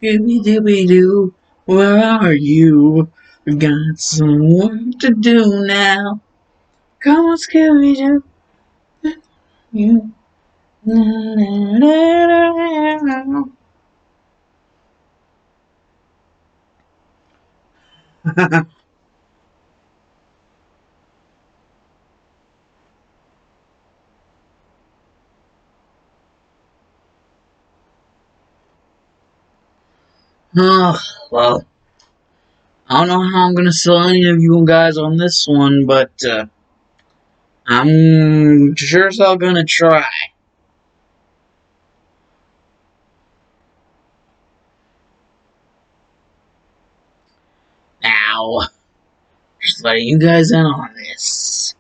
Scooby Dooby Doo, where are you? We've got some work to do now. Come on, Scooby Doo. You. Oh, well, I don't know how I'm gonna sell any of you guys on this one, but I'm sure as hell gonna try. Now, just letting you guys in on this.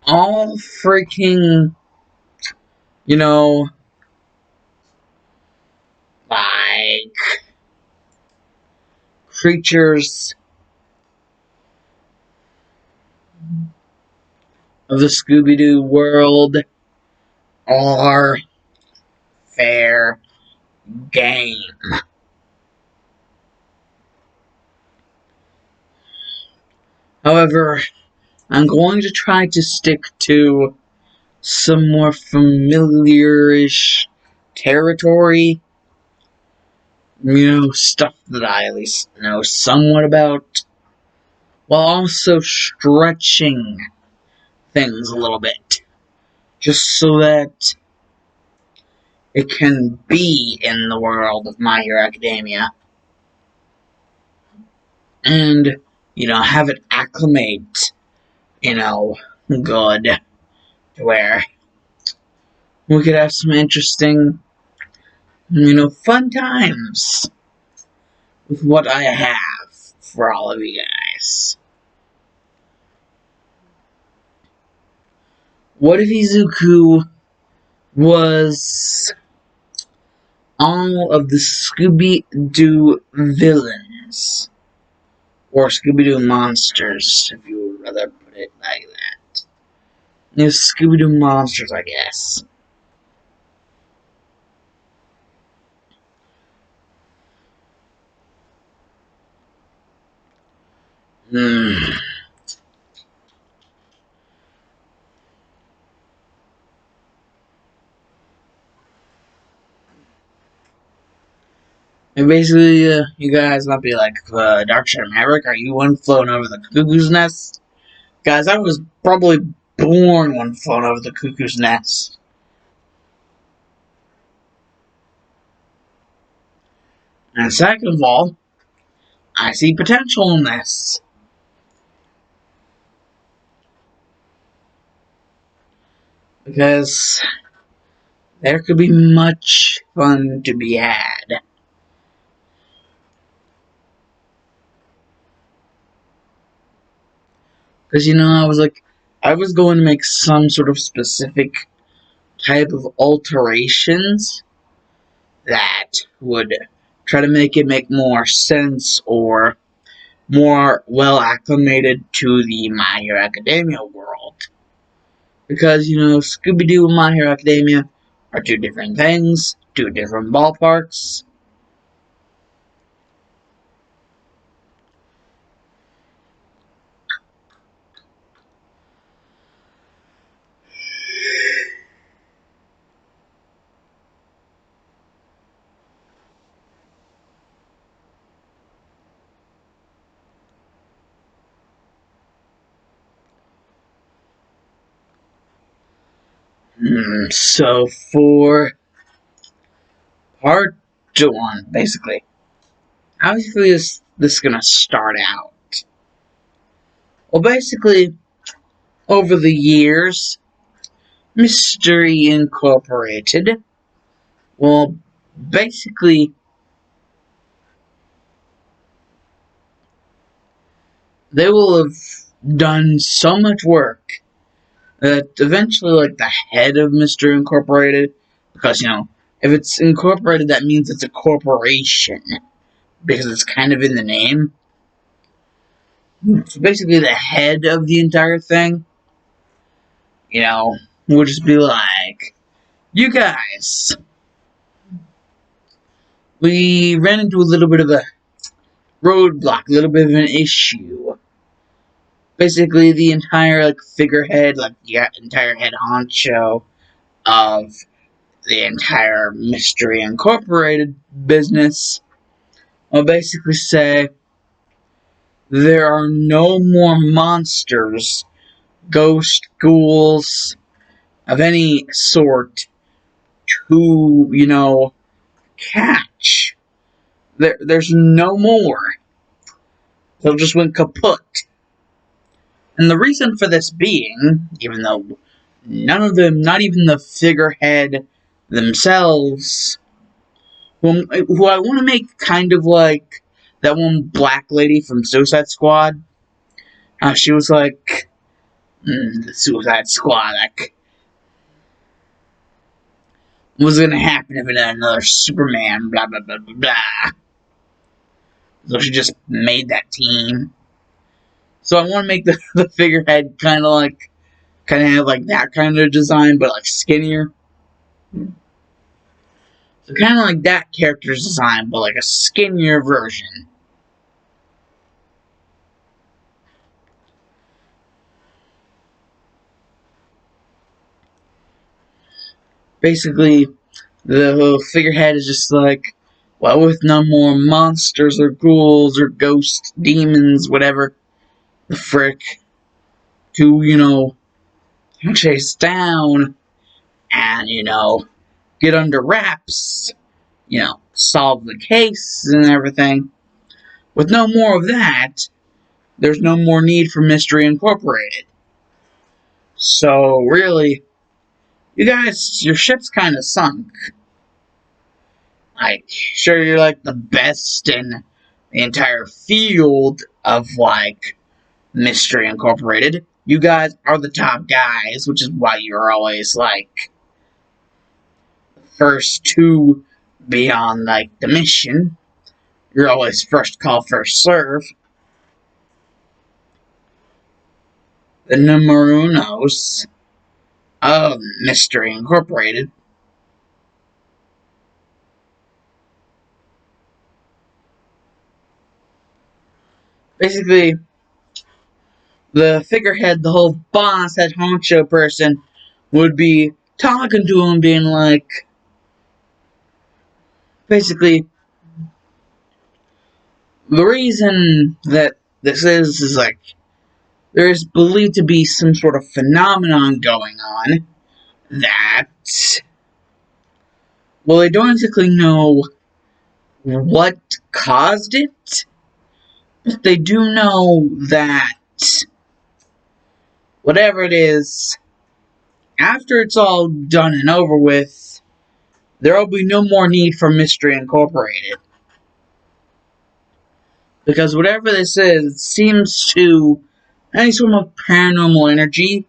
All freaking, you know, like, creatures of the Scooby Doo world are fair game. However, I'm going to try to stick to some more familiar-ish territory. You know, stuff that I at least know somewhat about, while also stretching things a little bit, just so that it can be in the world of My Hero Academia. And, you know, have it acclimate, you know, good, to where we could have some interesting, you know, fun times with what I have for all of you guys. What if Izuku was all of the Scooby Doo villains? Or Scooby Doo monsters, if you would rather put it like that. Scooby Doo monsters, I guess. Hmm. And basically, you guys might be like, Darkshire Maverick, are you one flown over the cuckoo's nest? Guys, I was probably born one flown over the cuckoo's nest. And second of all, I see potential in this. Because there could be much fun to be had. Because, you know, I was going to make some sort of specific type of alterations that would try to make it make more sense or more well acclimated to the My Hero Academia world. Because, you know, Scooby Doo and My Hero Academia are two different things, two different ballparks. So for part 1, basically, how is this gonna start out? Well, basically, over the years, Mystery Incorporated, well, basically, they will have done so much work that eventually, like, the head of Mystery Incorporated, because, you know, if it's incorporated, that means it's a corporation, because it's kind of in the name. So basically, the head of the entire thing, you know, would just be like, you guys, we ran into a little bit of a roadblock, a little bit of an issue. Basically, the entire figurehead, the entire head honcho of the entire Mystery Incorporated business, will basically say there are no more monsters, ghost ghouls of any sort to, catch. There's no more. They'll just went kaput. And the reason for this being, even though none of them, not even the figurehead themselves, who I want to make kind of like that one black lady from Suicide Squad. She was like, the Suicide Squad, what's gonna happen if it had another Superman, blah, blah, blah, blah, blah. So she just made that team. So I want to make the figurehead kind of have that kind of design, but skinnier. So kind of like that character's design, but a skinnier version. Basically, the figurehead is just well, with no more monsters or ghouls or ghosts, demons, whatever the frick, to, chase down and, get under wraps, solve the case and everything. With no more of that, there's no more need for Mystery Incorporated. So, really, you guys, your ship's kind of sunk. Sure, you're the best in the entire field of Mystery Incorporated. You guys are the top guys, which is why you're always first to be on the mission. You're always first call, first serve. The numero unos of Mystery Incorporated. Basically, the figurehead, the whole boss, head honcho person, would be talking to him, being basically, the reason that this is there is believed to be some sort of phenomenon going on that, well, they don't exactly know what caused it, but they do know that whatever it is, after it's all done and over with, there will be no more need for Mystery Incorporated. Because whatever this is, it seems to, any sort of paranormal energy,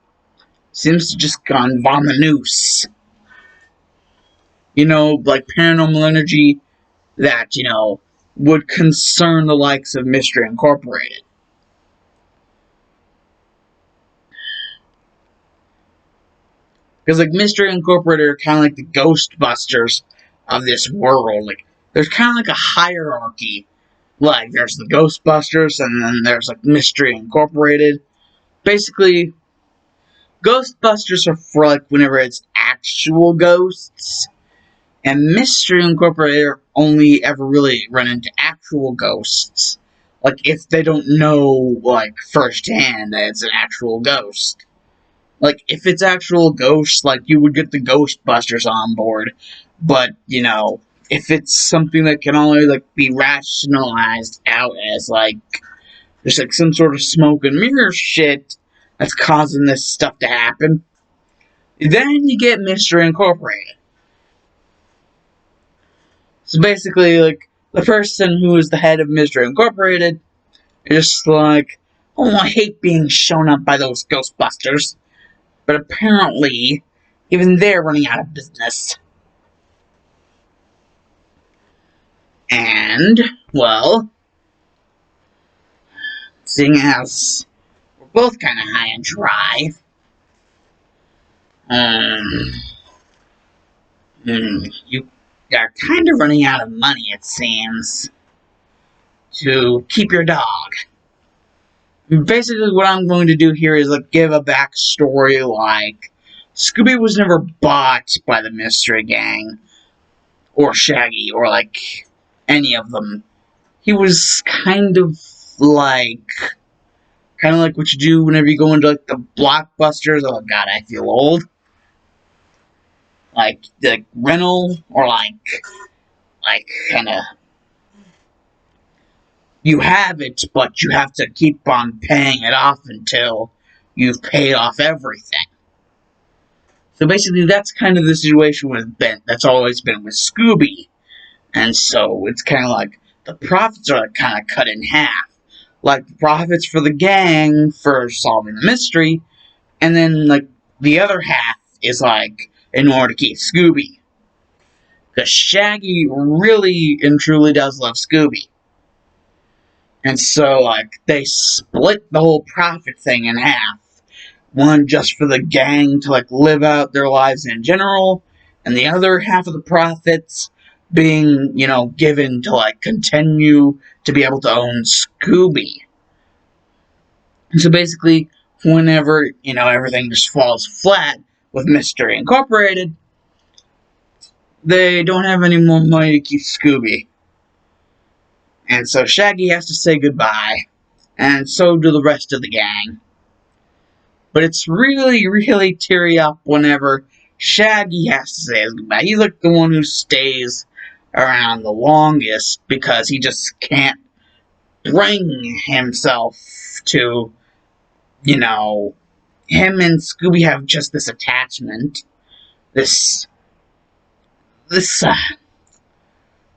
seems to just gone von the noose. Paranormal energy that, would concern the likes of Mystery Incorporated. Because, Mystery Incorporated are kind of the Ghostbusters of this world. There's kind of a hierarchy. There's the Ghostbusters, and then there's, Mystery Incorporated. Basically, Ghostbusters are for, whenever it's actual ghosts. And Mystery Incorporated only ever really run into actual ghosts. If they don't know, firsthand that it's an actual ghost. If it's actual ghosts, you would get the Ghostbusters on board. But, if it's something that can only, be rationalized out as, there's, some sort of smoke and mirror shit that's causing this stuff to happen, then you get Mystery Incorporated. So basically, the person who is the head of Mystery Incorporated is just oh, I hate being shown up by those Ghostbusters. But apparently, even they're running out of business. And, well, seeing as we're both kind of high and dry, you You're kind of running out of money, it seems, to keep your dog. Basically, what I'm going to do here is like give a backstory, like Scooby was never bought by the Mystery Gang or Shaggy or like any of them. He was kind of like what you do whenever you go into like the blockbusters. Oh god, I feel old. Like the rental or like kind of you have it, but you have to keep on paying it off until you've paid off everything. So basically, that's kind of the situation with Ben. That's always been with Scooby, and so it's kind of like the profits are kind of cut in half. Like the profits for the gang for solving the mystery, and then like the other half is like in order to keep Scooby. Because Shaggy really and truly does love Scooby. And so, like, they split the whole profit thing in half. One just for the gang to, like, live out their lives in general, and the other half of the profits being, you know, given to, like, continue to be able to own Scooby. And so basically, whenever, you know, everything just falls flat with Mystery Incorporated, they don't have any more money to keep Scooby. And so Shaggy has to say goodbye, and so do the rest of the gang. But it's really, really teary up whenever Shaggy has to say his goodbye. He's like the one who stays around the longest because he just can't bring himself to, you know, him and Scooby have just this attachment. This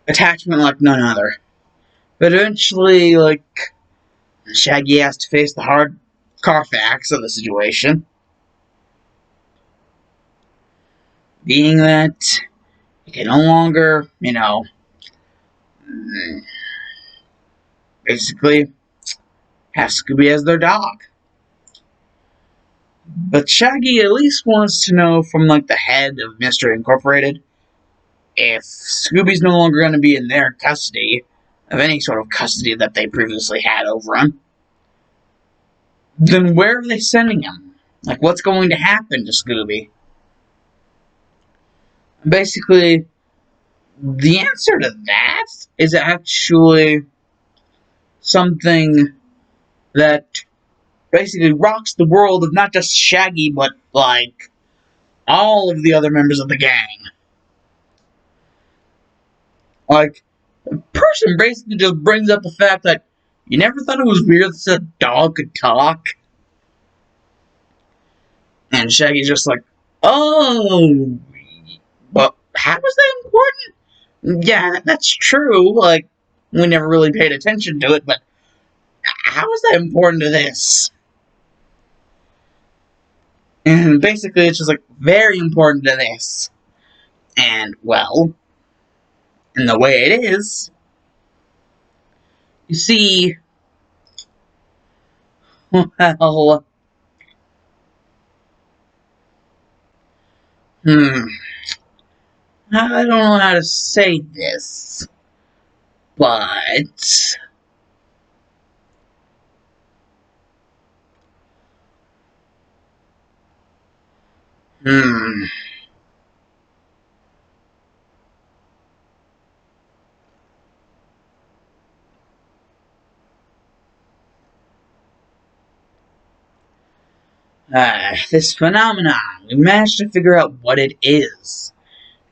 attachment like none other. But eventually, like, Shaggy has to face the hard car facts of the situation. Being that he can no longer, you know, basically have Scooby as their dog. But Shaggy at least wants to know from, like, the head of Mystery Incorporated if Scooby's no longer going to be in their custody, of any sort of custody that they previously had over him, then where are they sending him? Like, what's going to happen to Scooby? Basically, the answer to that is actually something that basically rocks the world of not just Shaggy, but, like, all of the other members of the gang. Like, the person basically just brings up the fact that you never thought it was weird that a dog could talk? And Shaggy's just like, oh, but how is that important? Yeah, that's true. Like, we never really paid attention to it, but how is that important to this? And basically, it's just like very important to this. And, well, in the way it is, you see, well, I don't know how to say this, but hmm. This phenomenon, we managed to figure out what it is.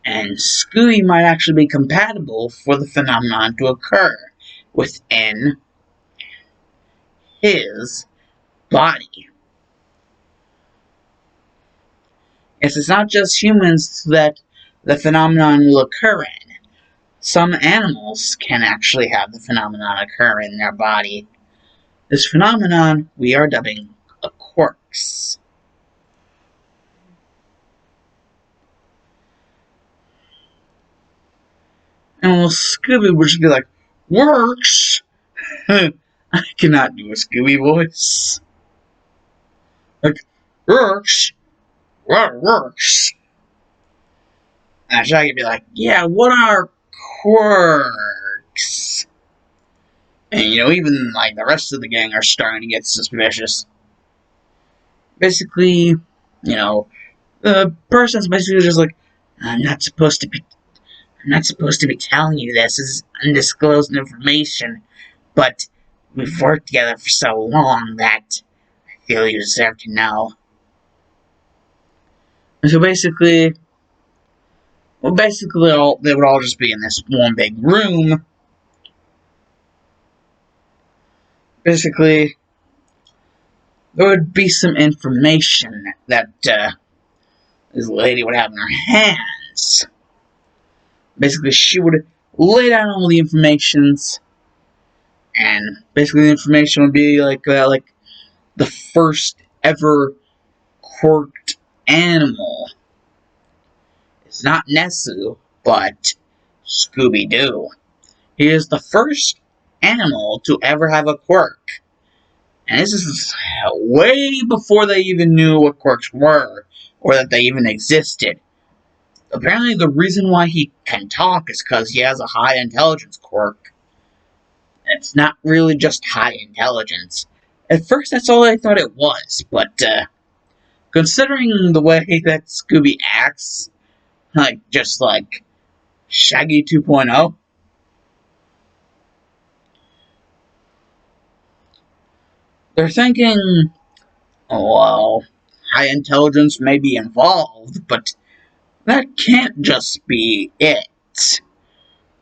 And Scooby might actually be compatible for the phenomenon to occur within his body. Yes, it's not just humans that the phenomenon will occur in. Some animals can actually have the phenomenon occur in their body. This phenomenon we are dubbing a quirks. And well, Scooby would just be like, works? I cannot do a Scooby voice. Like, works? What works? And Shaggy would be like, yeah, what are quirks? And, even, like, the rest of the gang are starting to get suspicious. Basically, the person's basically just like, I'm not supposed to be telling you this. This is undisclosed information, but we've worked together for so long that I feel you deserve to know. And so basically, they would all just be in this one big room. Basically, there would be some information that this lady would have in her hands. Basically, she would lay down all the informations, and basically the information would be like the first ever quirked animal. It's not Nesu, but Scooby Doo. He is the first animal to ever have a quirk. And this is way before they even knew what quirks were, or that they even existed. Apparently the reason why he can talk is because he has a high intelligence quirk. It's not really just high intelligence. At first that's all I thought it was, but considering the way that Scooby acts, just like Shaggy 2.0, they're thinking, oh, well, high intelligence may be involved, but that can't just be it.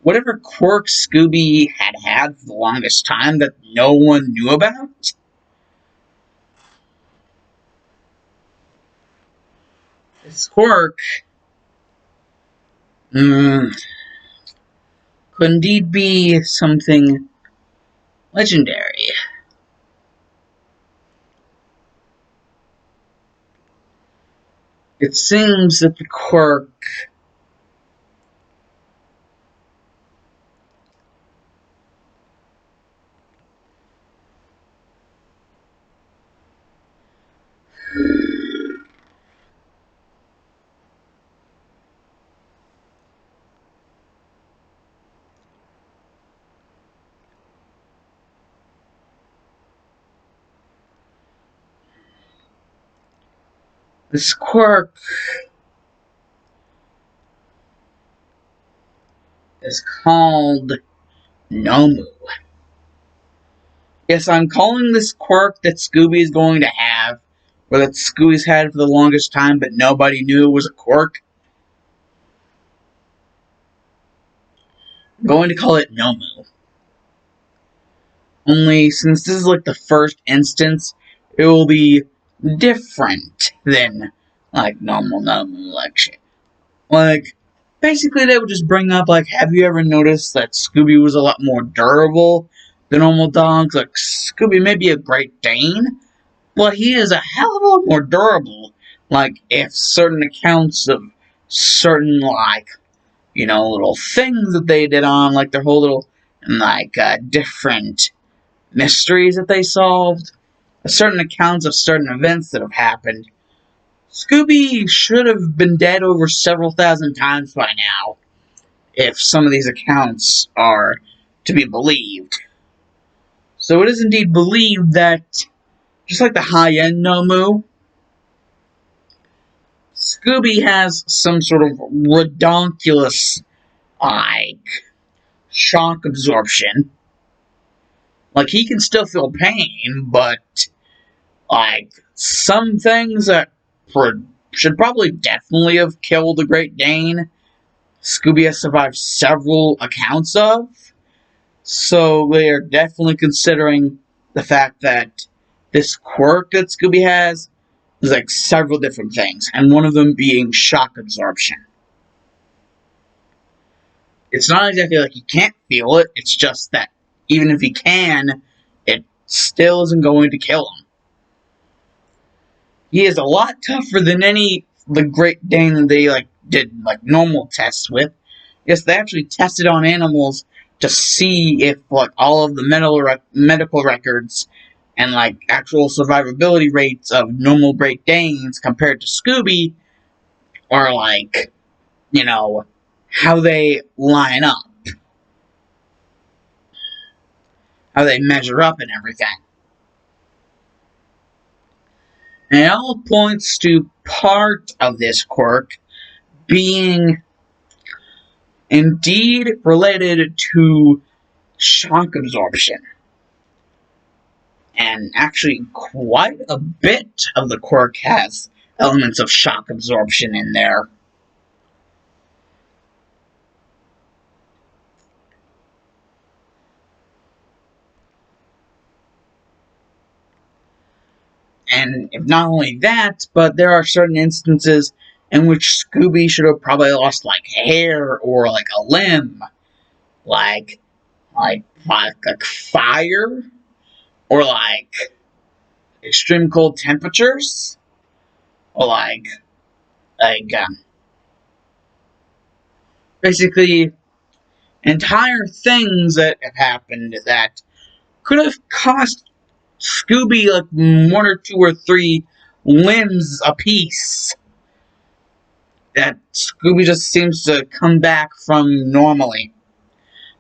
Whatever quirk Scooby had for the longest time that no one knew about, this quirk could indeed be something legendary. It seems that the quirk this quirk is called Nomu. Yes, I'm calling this quirk that Scooby is going to have, or that Scooby's had for the longest time, but nobody knew it was a quirk. I'm going to call it Nomu. Only, since this is like the first instance, it will be different than, like, normal Nomu, like, shit. Like, basically they would just bring up, like, have you ever noticed that Scooby was a lot more durable than normal dogs? Like, Scooby may be a Great Dane, but he is a hell of a lot more durable. Like, if certain accounts of certain, like, little things that they did on, like, their whole little, like, different mysteries that they solved, certain accounts of certain events that have happened, Scooby should have been dead over several thousand times by now, if some of these accounts are to be believed. So it is indeed believed that, just like the high-end Nomu, Scooby has some sort of redonkulous, like, shock absorption. Like, he can still feel pain, but, like, some things that should probably definitely have killed the Great Dane, Scooby has survived several accounts of. So they are definitely considering the fact that this quirk that Scooby has is like several different things, and one of them being shock absorption. It's not exactly like he can't feel it, it's just that even if he can, it still isn't going to kill him. He is a lot tougher than the Great Dane that they did normal tests with. Yes, they actually tested on animals to see if all of the medical records and actual survivability rates of normal Great Danes compared to Scooby are you know, how they line up, how they measure up and everything. And it all points to part of this quirk being indeed related to shock absorption. And actually, quite a bit of the quirk has elements of shock absorption in there. And if not only that, but there are certain instances in which Scooby should have probably lost like hair or like a limb, like like fire or like extreme cold temperatures or like basically entire things that have happened that could have cost Scooby like one or two or three limbs apiece that Scooby just seems to come back from normally.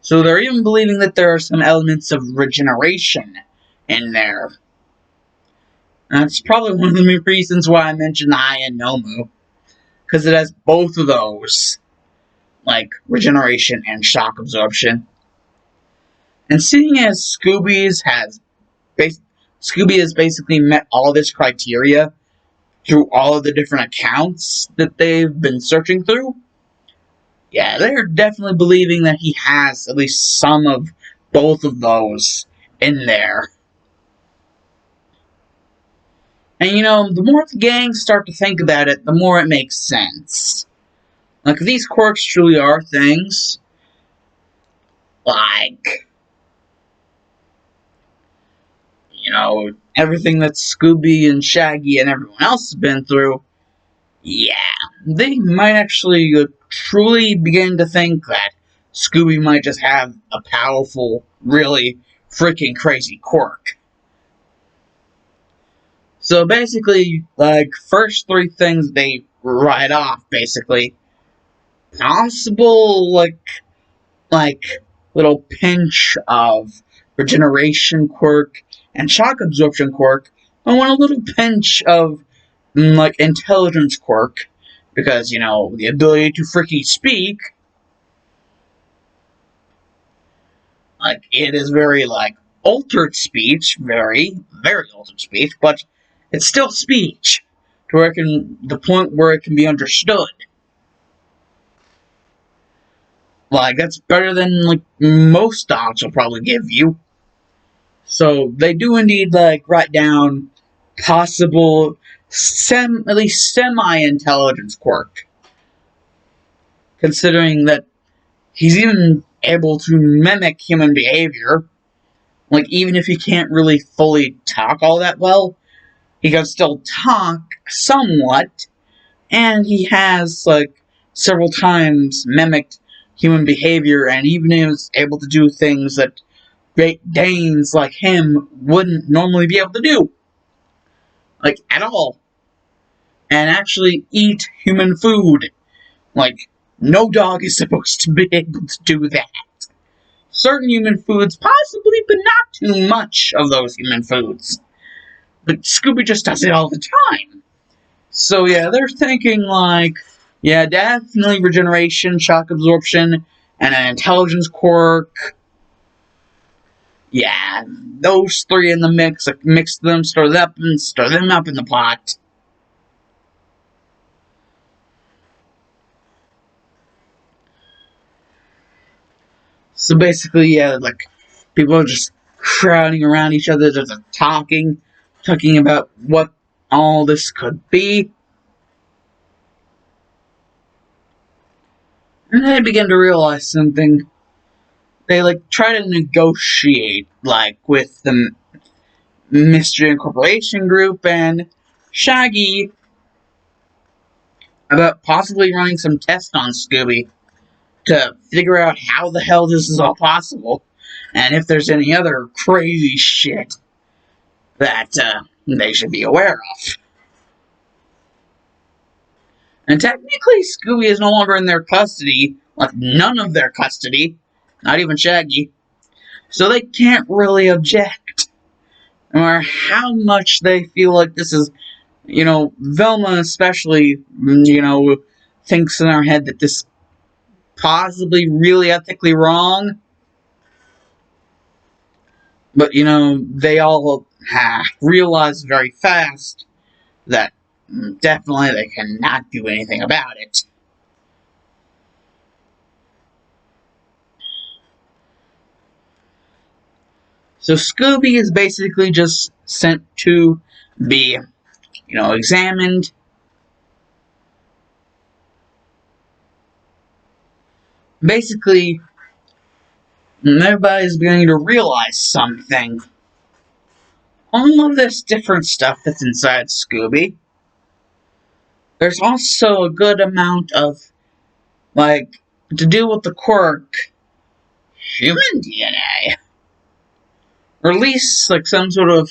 So they're even believing that there are some elements of regeneration in there. And that's probably one of the main reasons why I mentioned the Eye and Nomu, because it has both of those, like regeneration and shock absorption. And seeing as Scooby has basically met all this criteria through all of the different accounts that they've been searching through, yeah, they're definitely believing that he has at least some of both of those in there. And the more the gang start to think about it, the more it makes sense. Like, if these quirks truly are things, like, everything that Scooby and Shaggy and everyone else has been through, yeah, they might actually truly begin to think that Scooby might just have a powerful, really freaking crazy quirk. So basically, like, first three things they write off, basically. Possible, like little pinch of regeneration quirk and shock absorption quirk. I want a little pinch of like intelligence quirk, because the ability to freaking speak, like, it is very like altered speech, very very altered speech, but it's still speech to where the point where it can be understood. Like, that's better than like most dogs will probably give you. So they do indeed like write down possible at least semi-intelligence quirk, considering that he's even able to mimic human behavior. Like, even if he can't really fully talk all that well, he can still talk somewhat, and he has like several times mimicked human behavior, and even is able to do things that Great Danes like him wouldn't normally be able to do, like, at all, and actually eat human food. Like, no dog is supposed to be able to do that. Certain human foods, possibly, but not too much of those human foods. But Scooby just does it all the time. So yeah, they're thinking like, yeah, definitely regeneration, shock absorption, and an intelligence quirk. Yeah, those three in the mix, like, mix them, stir them up in the pot. So basically, yeah, like, people are just crowding around each other, just talking about what all this could be. And they begin to realize something. They like try to negotiate like with the Mystery Incorporation group and Shaggy about possibly running some tests on Scooby to figure out how the hell this is all possible, and if there's any other crazy shit that they should be aware of. And technically, Scooby is no longer in their custody, like none of their custody, not even Shaggy. So they can't really object. No matter how much they feel like this is, Velma especially, thinks in her head that this possibly really ethically wrong. But, they all realize very fast that definitely they cannot do anything about it. So Scooby is basically just sent to be, examined. Basically, everybody's beginning to realize something. All of this different stuff that's inside Scooby, there's also a good amount of, to do with the quirk, human DNA. Or at least, some sort of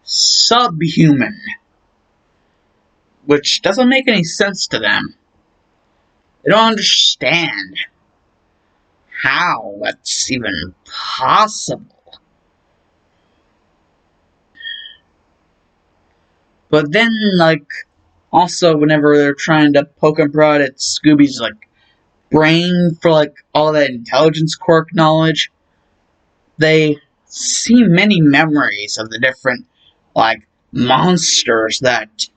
subhuman. Which doesn't make any sense to them. They don't understand how that's even possible. But then, also whenever they're trying to poke and prod at Scooby's, brain for, all that intelligence quirk knowledge, they see many memories of the different, monsters that,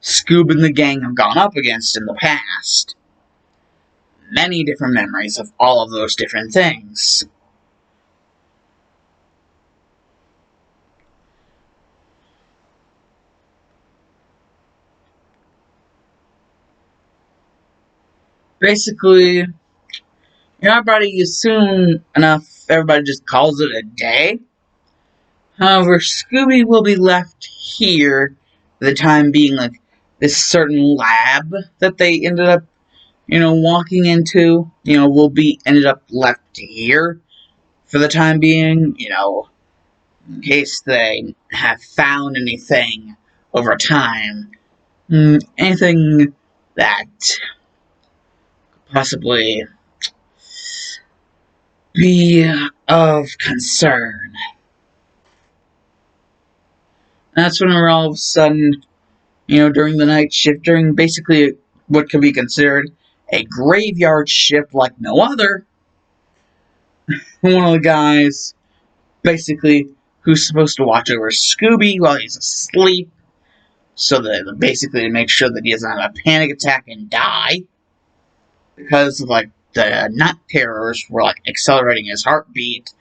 Scoob and the gang have gone up against in the past. Many different memories of all of those different things. Basically, everybody soon enough, everybody just calls it a day. However, Scooby will be left here for the time being, this certain lab that they ended up, walking into, will be ended up left here for the time being, in case they have found anything over time. Anything that could possibly be of concern. That's when we're all of a sudden, during the night shift, during basically what could be considered a graveyard shift like no other, one of the guys, basically, who's supposed to watch over Scooby while he's asleep, so that basically to make sure that he doesn't have a panic attack and die, because the nut terrors were accelerating his heartbeat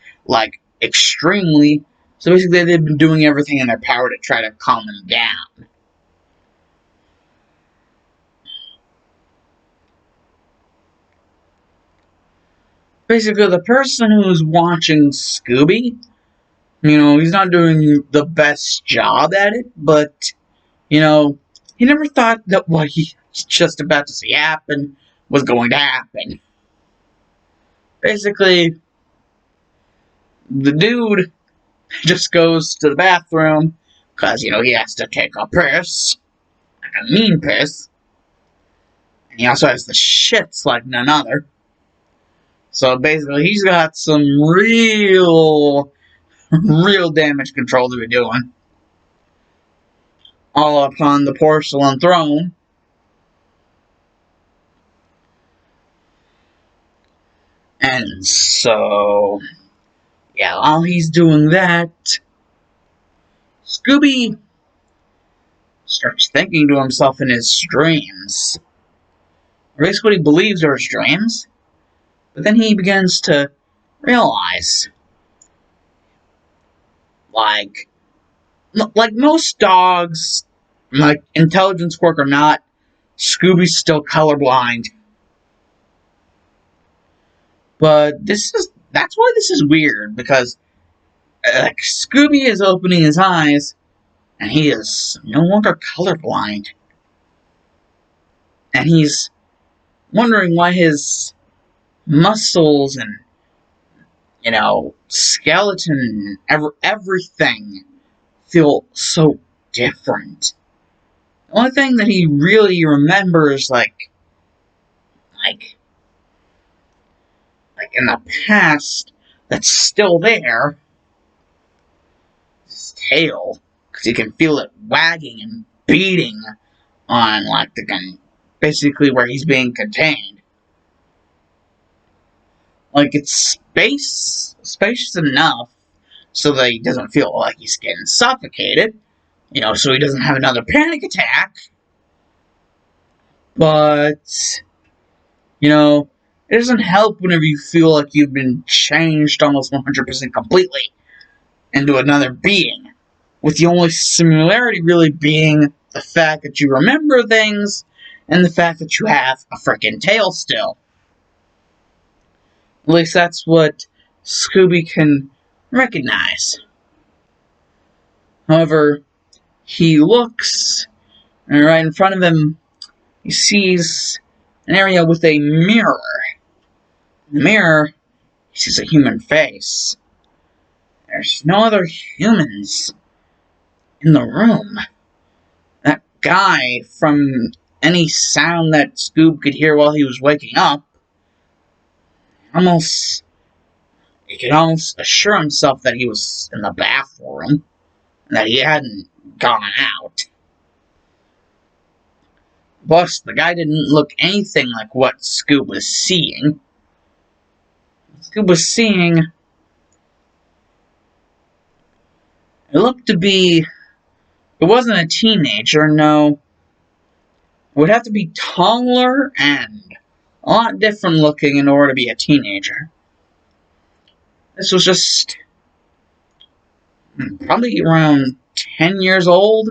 extremely. So basically, they've been doing everything in their power to try to calm him down. Basically, the person who's watching Scooby, he's not doing the best job at it, but, he never thought that what he's just about to see happen was going to happen. Basically, the dude just goes to the bathroom, because, he has to take a piss, a mean piss, and he also has the shits like none other. So basically, he's got some real damage control to be doing. All upon the porcelain throne. And so, while he's doing that, Scooby starts thinking to himself in his dreams. Or at least what he believes are his dreams. But then he begins to realize, like most dogs, intelligence quirk or not, Scooby's still colorblind. But that's why this is weird, because Scooby is opening his eyes, and he is no longer colorblind. And he's wondering why his muscles and, skeleton, everything feel so different. The only thing that he really remembers, like in the past, that's still there, is his tail, because you can feel it wagging and beating on, like, the gun, basically where he's being contained. Like, it's spacious enough so that he doesn't feel like he's getting suffocated, so he doesn't have another panic attack. But, it doesn't help whenever you feel like you've been changed almost 100% completely into another being, with the only similarity really being the fact that you remember things and the fact that you have a frickin' tail still. At least that's what Scooby can recognize. However, he looks, and right in front of him, he sees an area with a mirror. In the mirror, he sees a human face. There's no other humans in the room. That guy, from any sound that Scoob could hear while he was waking up, he could almost assure himself that he was in the bathroom, and that he hadn't gone out. Plus, the guy didn't look anything like what Scoob was seeing. What Scoob was seeing, it looked to be, it wasn't a teenager, no. It would have to be taller and a lot different looking in order to be a teenager. This was just probably around 10 years old,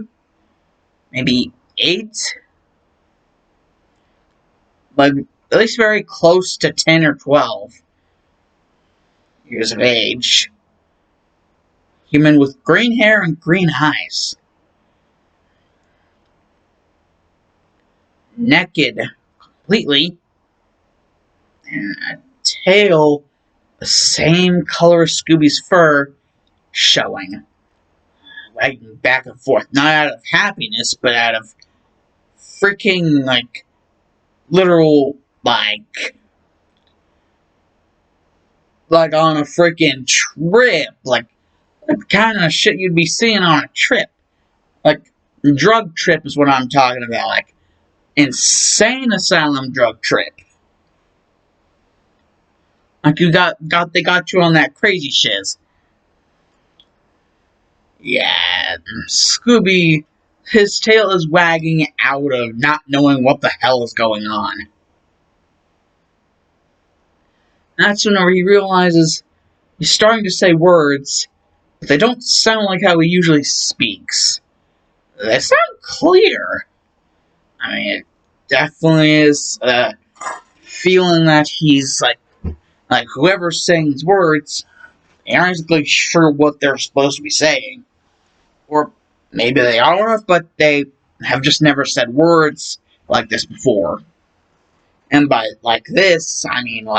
maybe 8. Like, at least very close to 10 or 12 years of age. Human with green hair and green eyes. Naked completely. And a tail the same color as Scooby's fur showing. Wagging back and forth. Not out of happiness, but out of freaking, literal, on a freaking trip. Like, the kind of shit you'd be seeing on a trip. Like, drug trip is what I'm talking about. Like, insane asylum drug trip. Like, they got you on that crazy shiz. Yeah, Scooby, his tail is wagging out of not knowing what the hell is going on. That's whenever he realizes he's starting to say words, but they don't sound like how he usually speaks. They sound clear. I mean, it definitely is a feeling that he's like whoever's saying these words, they aren't exactly sure what they're supposed to be saying. Or maybe they are, but they have just never said words like this before. And by like this, I mean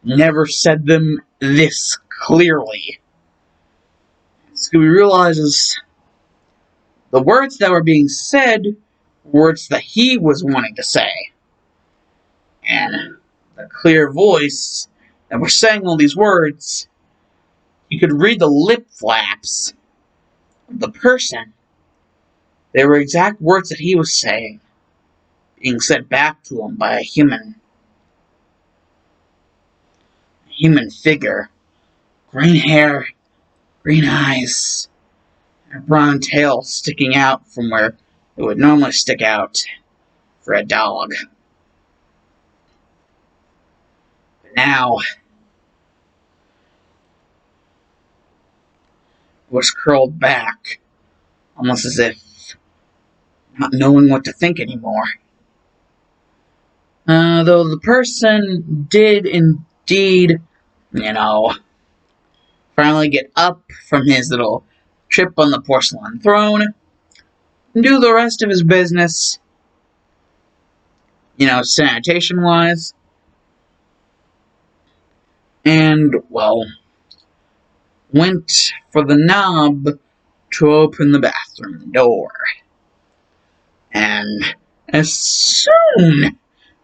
never said them this clearly. Scooby realizes the words that were being said were words that he was wanting to say. And the clear voice that was saying all these words, you could read the lip flaps of the person. They were exact words that he was saying, being said back to him by a human figure. Green hair, green eyes, and a brown tail sticking out from where it would normally stick out for a dog. But now, it was curled back, almost as if not knowing what to think anymore. Though the person did indeed, finally get up from his little trip on the porcelain throne and do the rest of his business, sanitation-wise. And, went for the knob to open the bathroom door. And as soon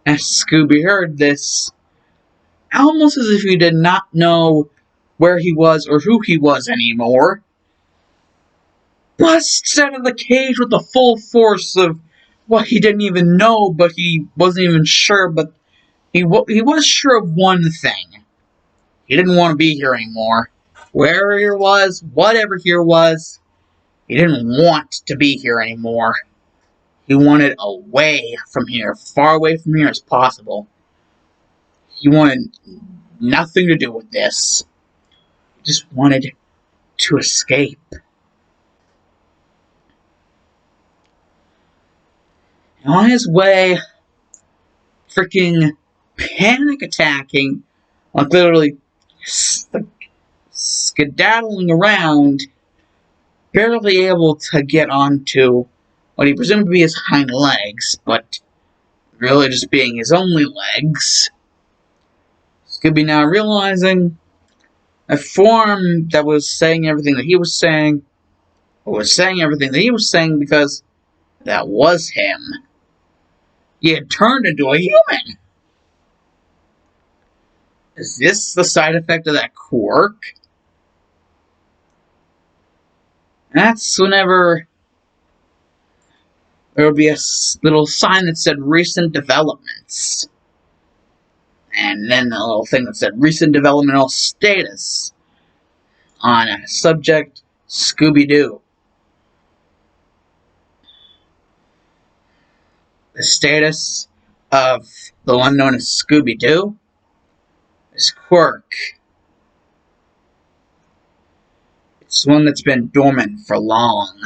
as Scooby heard this, almost as if he did not know where he was or who he was anymore, busts out of the cage with the full force of what he didn't even know, but he wasn't even sure, but he was sure of one thing. He didn't want to be here anymore. Wherever he was, whatever here was, he didn't want to be here anymore. He wanted away from here, far away from here as possible. He wanted nothing to do with this. He just wanted to escape. And on his way, freaking panic attacking, like literally skedaddling around, barely able to get onto what he presumed to be his hind legs, but really just being his only legs. Scooby now realizing a form that was saying everything that he was saying, or was saying everything that he was saying because that was him. He had turned into a human. Is this the side effect of that quirk? That's whenever there would be a little sign that said recent developments. And then a little thing that said recent developmental status on a subject Scooby Doo. The status of the one known as Scooby Doo is quirk. It's one that's been dormant for long,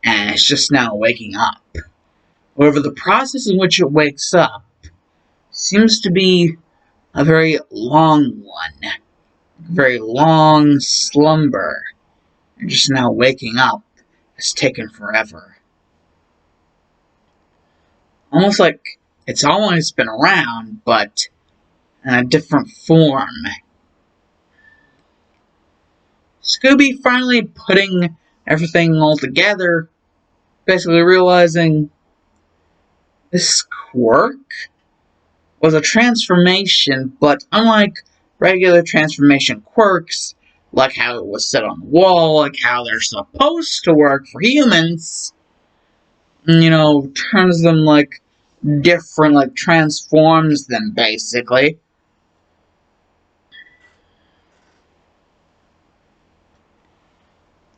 and it's just now waking up. However, the process in which it wakes up seems to be a very long one. A very long slumber. And just now waking up has taken forever. Almost like it's always been around, but in a different form. Scooby finally putting everything all together, basically realizing this quirk was a transformation, but unlike regular transformation quirks, like how it was set on the wall, like how they're supposed to work for humans, turns them like different, like transforms them basically.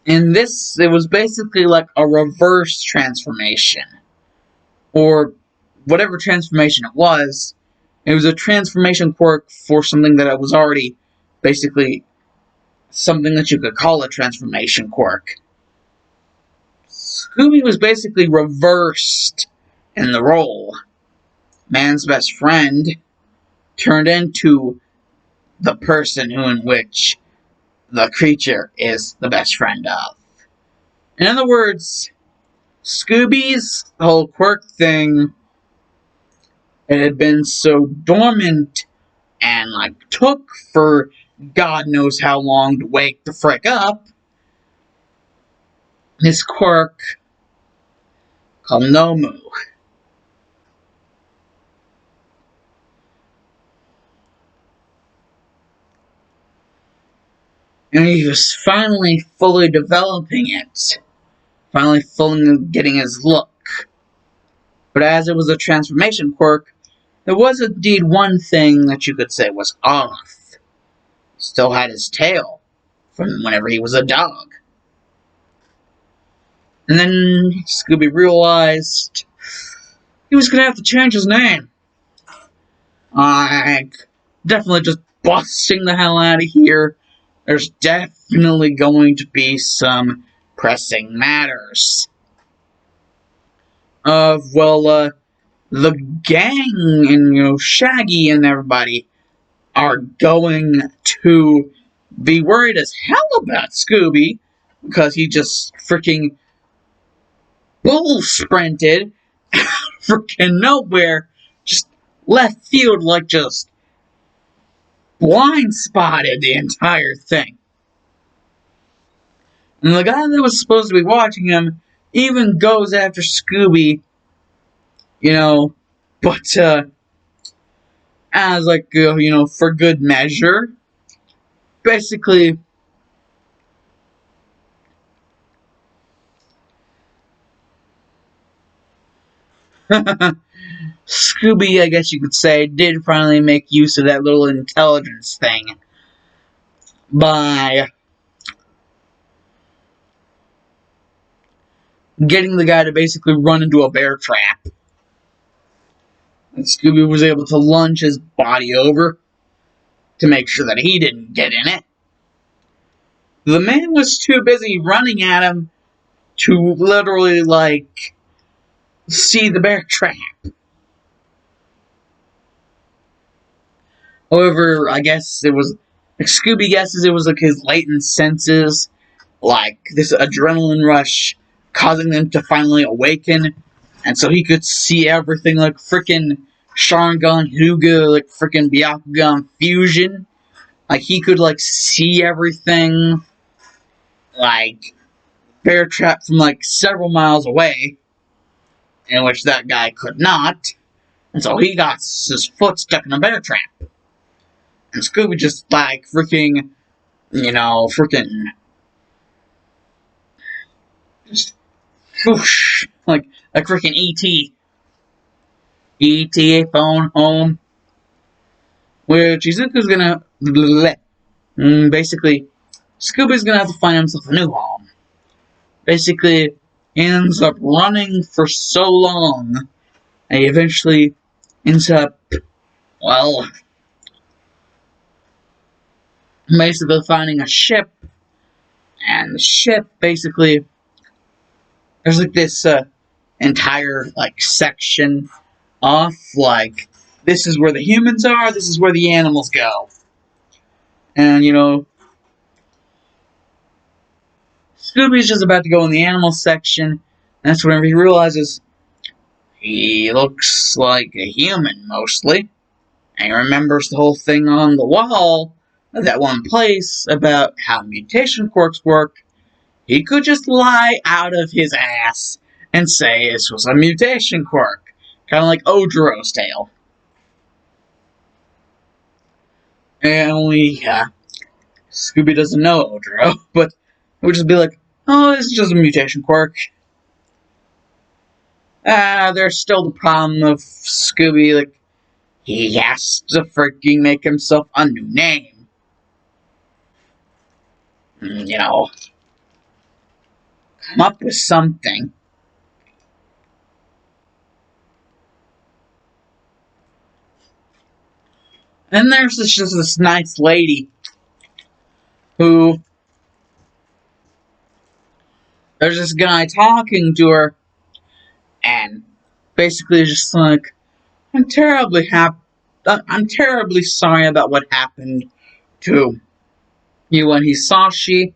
In this, it was basically like a reverse transformation. Or whatever transformation it was a transformation quirk for something that was already basically something that you could call a transformation quirk. Scooby was basically reversed in the role. Man's best friend turned into the person in which the creature is the best friend of. In other words, Scooby's whole quirk thing, it had been so dormant and took for God knows how long to wake the frick up. His quirk called Nomu. And he was finally fully developing it. Finally fully getting his look. But as it was a transformation quirk, there was indeed one thing that you could say was off. He still had his tail from whenever he was a dog. And then Scooby realized he was going to have to change his name. Definitely just busting the hell out of here. There's definitely going to be some pressing matters. The gang and, Shaggy and everybody are going to be worried as hell about Scooby because he just freaking bull sprinted freaking nowhere, just left field, just blind spotted the entire thing. And the guy that was supposed to be watching him even goes after Scooby, you know, but as like for good measure. Basically, Scooby, I guess you could say, did finally make use of that little intelligence thing by getting the guy to basically run into a bear trap. And Scooby was able to lunge his body over to make sure that he didn't get in it. The man was too busy running at him to literally, like, see the bear trap. However, I guess it was, like, Scooby guesses it was like his latent senses, like this adrenaline rush, causing them to finally awaken, and so he could see everything like frickin' Sharingan Hyuga, like frickin' Byakugan fusion. Like he could like see everything, like bear trap from like several miles away, in which that guy could not, and so he got his foot stuck in a bear trap. And Scooby just like freaking, freaking just whoosh, like freaking E.T. E.T. phone home, which Izuku's gonna basically Scooby's gonna have to find himself a new home. Basically, he ends up running for so long, and he eventually ends up, well, basically finding a ship, and the ship basically there's like this entire like section off, like this is where the humans are, this is where the animals go, and Scooby's just about to go in the animal section, and that's whenever he realizes he looks like a human mostly, and he remembers the whole thing on the wall of that one place about how mutation quirks work. He could just lie out of his ass and say this was a mutation quirk. Kind of like Ojiro's tale. And only, Scooby doesn't know Ojiro, but it would just be like, oh, this is just a mutation quirk. There's still the problem of Scooby, like, he has to freaking make himself a new name. Come up with something. And there's just this nice lady who, there's this guy talking to her, and basically just like, I'm terribly sorry about what happened to you and Hisashi.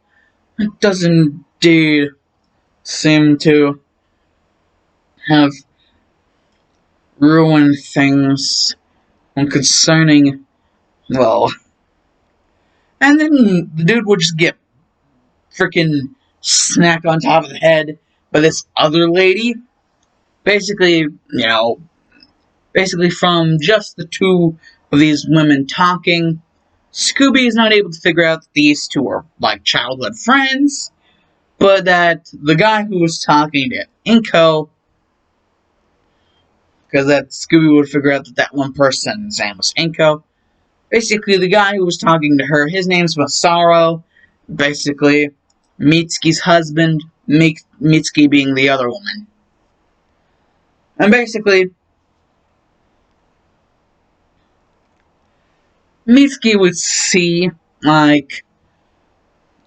It does indeed seem to have ruined things concerning, well. And then the dude would just get freaking smacked on top of the head by this other lady. Basically, from just the two of these women talking, Scooby is not able to figure out that these two are like childhood friends, but that the guy who was talking to Inko, because that Scooby would figure out that that one person's name was Inko. Basically, the guy who was talking to her, his name's Masaru. Basically, Mitsuki's husband, Mitsuki being the other woman. And basically, Mitsuki would see, like,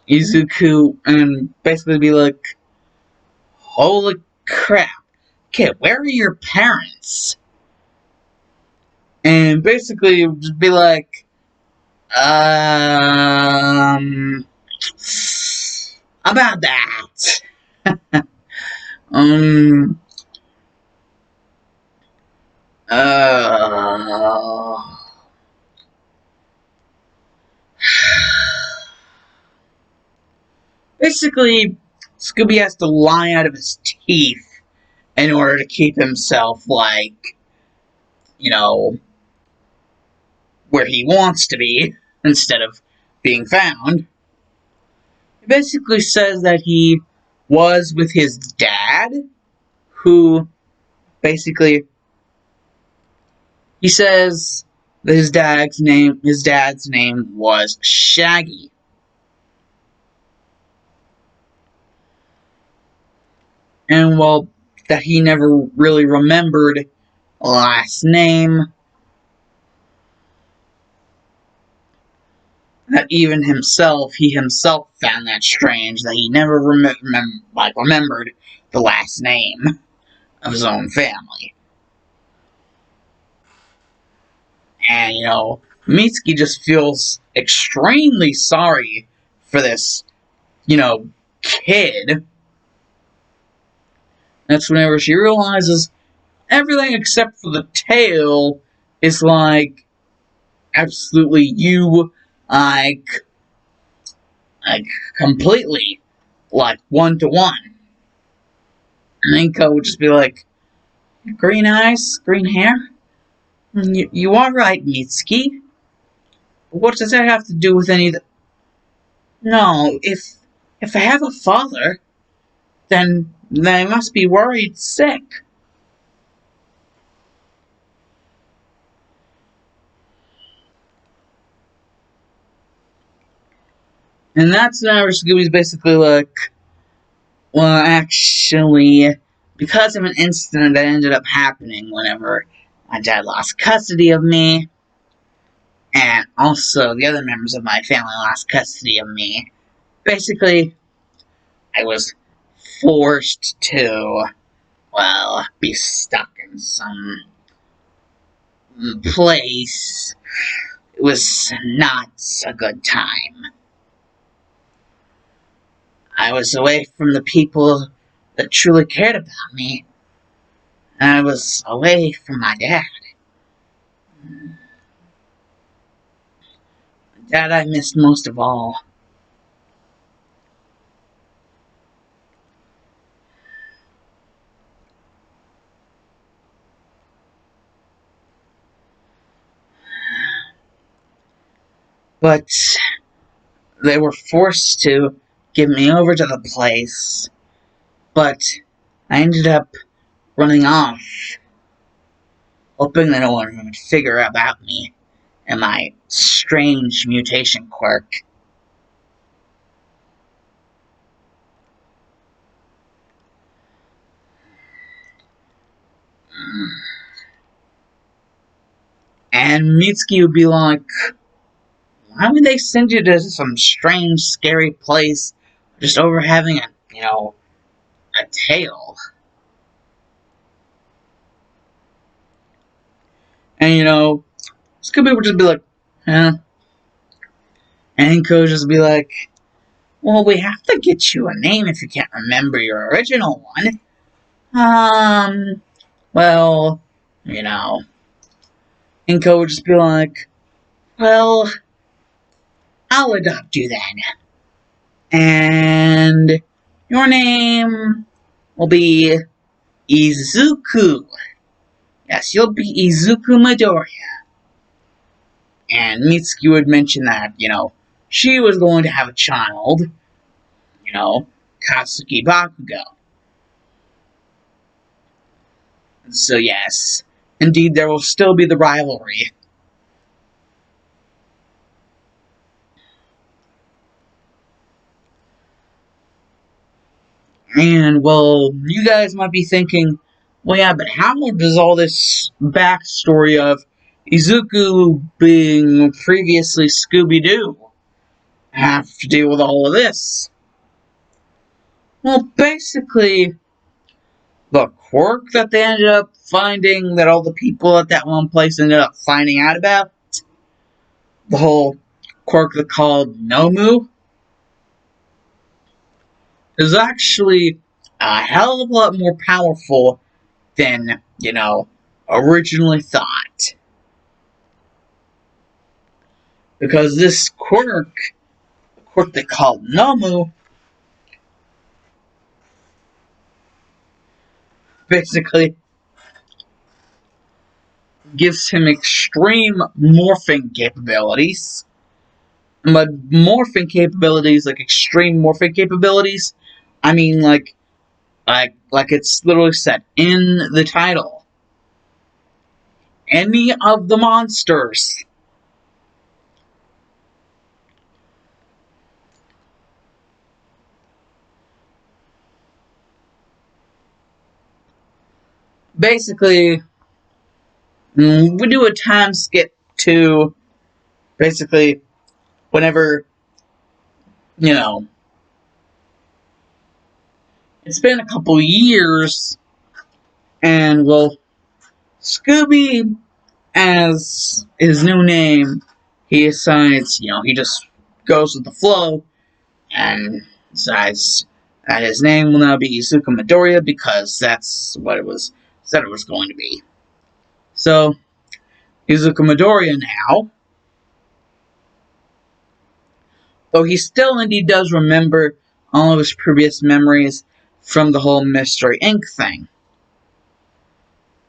Izuku and basically be like, holy crap, kid, where are your parents? And basically just be like, about that. um, uh, basically, Scooby has to lie out of his teeth in order to keep himself, like, you know, where he wants to be, instead of being found. He basically says that he was with his dad, who basically, he says that his dad's name was Shaggy. And well, that he never really remembered a last name. That even he himself found that strange, that he never remembered the last name of his own family. And, Mitsuki just feels extremely sorry for this, kid. That's whenever she realizes everything except for the tail is, like, absolutely like, completely, like, one-to-one. And Inko would just be like, green eyes, green hair? You are right, Mitsuki. What does that have to do with any of the... No, if I have a father, then I must be worried sick. And that's whenever Scooby's basically like, well, actually, because of an incident that ended up happening whenever my dad lost custody of me, and also the other members of my family lost custody of me, basically, I was forced to, well, be stuck in some place. It was not a good time. I was away from the people that truly cared about me, and I was away from my dad. Dad I missed most of all. But they were forced to give me over to the place. But I ended up running off, hoping that no one would figure about me and my strange mutation quirk. And Mitsuki would be like, why would they send you to some strange, scary place just over having a tail? And, Scooby would just be like, huh? And Inko would just be like, well, we have to get you a name if you can't remember your original one. Well, Inko would just be like, well, I'll adopt you then. And your name will be Izuku. Yes, you'll be Izuku Midoriya. And Mitsuki would mention that, she was going to have a child, Katsuki Bakugo. So yes, indeed there will still be the rivalry. And, well, you guys might be thinking, well, yeah, but how does all this backstory of Izuku being previously Scooby Doo have to do with all of this? Well, basically, the quirk that they ended up finding, that all the people at that one place ended up finding out about, the whole quirk they called Nomu, is actually a hell of a lot more powerful than, originally thought. Because this quirk they called Nomu, basically gives him extreme morphing capabilities. But morphing capabilities, like extreme morphing capabilities, I mean like it's literally said in the title. Any of the monsters. Basically, we do a time skip to basically whenever, you know, it's been a couple years, and well, Scooby, as his new name, he decides, he just goes with the flow and decides that his name will now be Izuku Midoriya because that's what it was said it was going to be. So, Izuku Midoriya now, though he still indeed does remember all of his previous memories from the whole Mystery Inc. thing.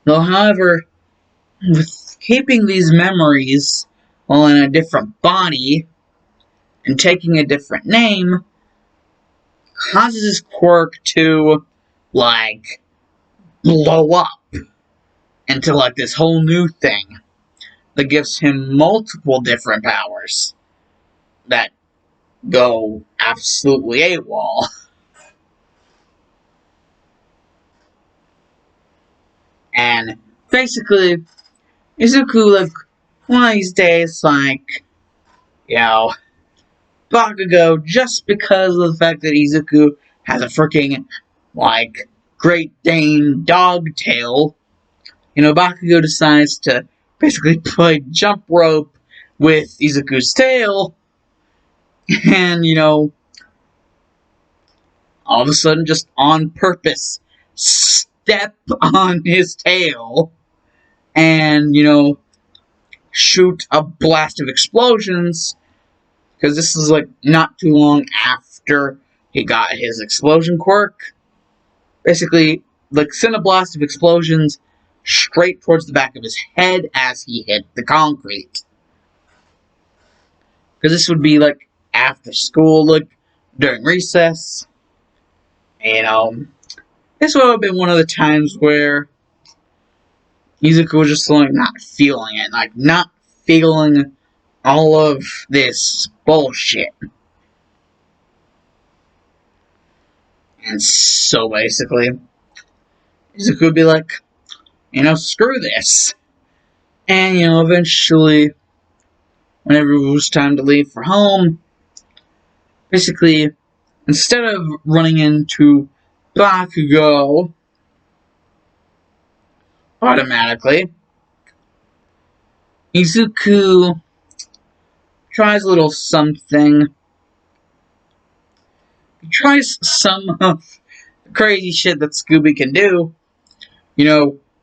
Though, however, with keeping these memories while in a different body and taking a different name, causes his quirk to, like, blow up into, like, this whole new thing that gives him multiple different powers that go absolutely AWOL. And basically, Izuku, like, one of these days, like, you know, Bakugo, just because of the fact that Izuku has a freaking, like, Great Dane dog tail, Bakugo decides to basically play jump rope with Izuku's tail, and, all of a sudden, just on purpose, step on his tail, and, shoot a blast of explosions, because this is, like, not too long after he got his explosion quirk. Basically, like, send a blast of explosions straight towards the back of his head as he hit the concrete. Because this would be, like, after school, like, during recess. This would have been one of the times where Izuku was just, like, not feeling it. Like, not feeling all of this bullshit. And so, basically, Izuku would be like, screw this. And, eventually, whenever it was time to leave for home, basically, instead of running into Bakugo automatically, Izuku tries a little something. He tries some of the crazy shit that Scooby can do.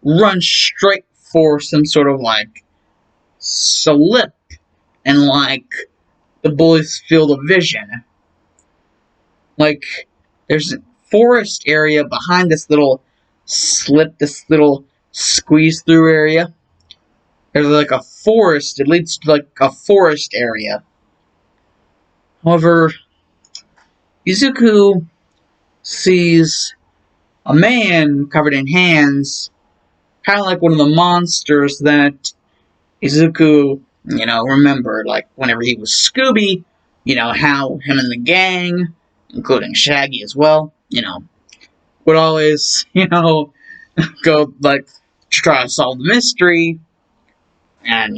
Run straight for some sort of, like, slip in, like, the bully's field of vision. Like, there's a forest area behind this little slip, this little squeeze-through area. There's, like, a forest. It leads to, like, a forest area. However, Izuku sees a man covered in hands, kind of like one of the monsters that Izuku, remembered, like, whenever he was Scooby, how him and the gang, including Shaggy as well, would always, go, like, try to solve the mystery, and,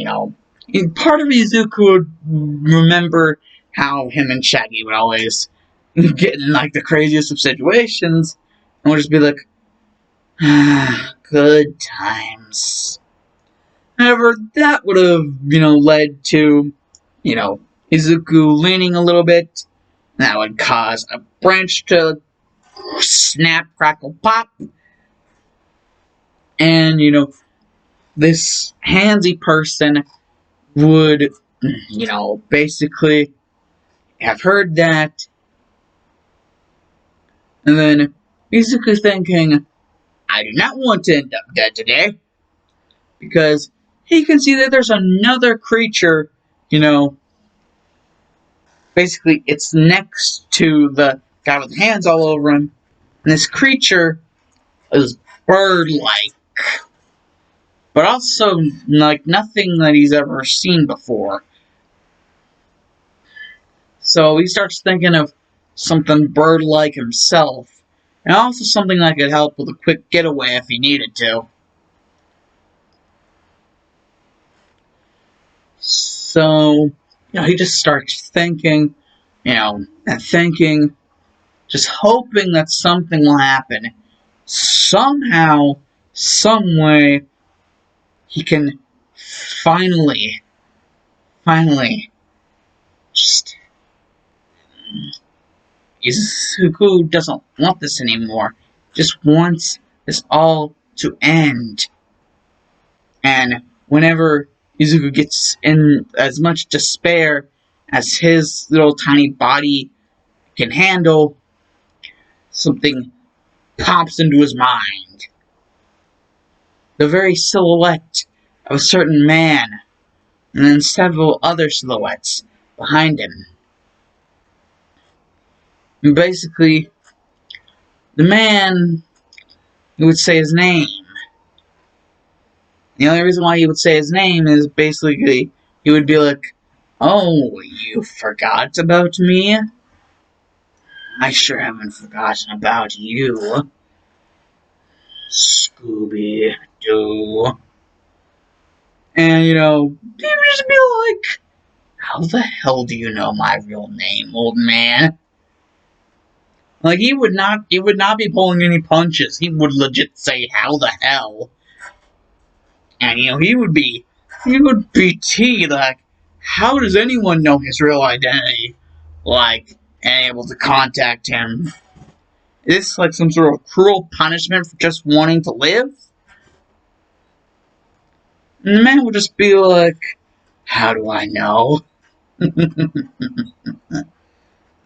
part of Izuku would remember how him and Shaggy would always get in, like, the craziest of situations, and would just be like, good times. However, that would have, led to, Izuku leaning a little bit. That would cause a branch to snap, crackle, pop. And, this handsy person would, basically have heard that. And then Izuku thinking, I do not want to end up dead today. Because he can see that there's another creature, basically it's next to the guy with hands all over him. And this creature is bird-like, but also like nothing that he's ever seen before. So he starts thinking of something bird-like himself, and also something that could help with a quick getaway if he needed to. So, he just starts thinking, and thinking, just hoping that something will happen. Somehow, some way, he can finally, just... Izuku doesn't want this anymore. Just wants this all to end. And whenever Izuku gets in as much despair as his little tiny body can handle, something pops into his mind. The very silhouette of a certain man, and then several other silhouettes behind him. And basically, the man, he would say his name. The only reason why he would say his name is basically he would be like, "Oh, you forgot about me? I sure haven't forgotten about you, Scooby Doo." And, he would just be like, "How the hell do you know my real name, old man?" Like, he would not be pulling any punches. He would legit say, "How the hell?" And, he would be T, like, how does anyone know his real identity? Like, and able to contact him? Is this like some sort of cruel punishment for just wanting to live? And the man would just be like, "How do I know?"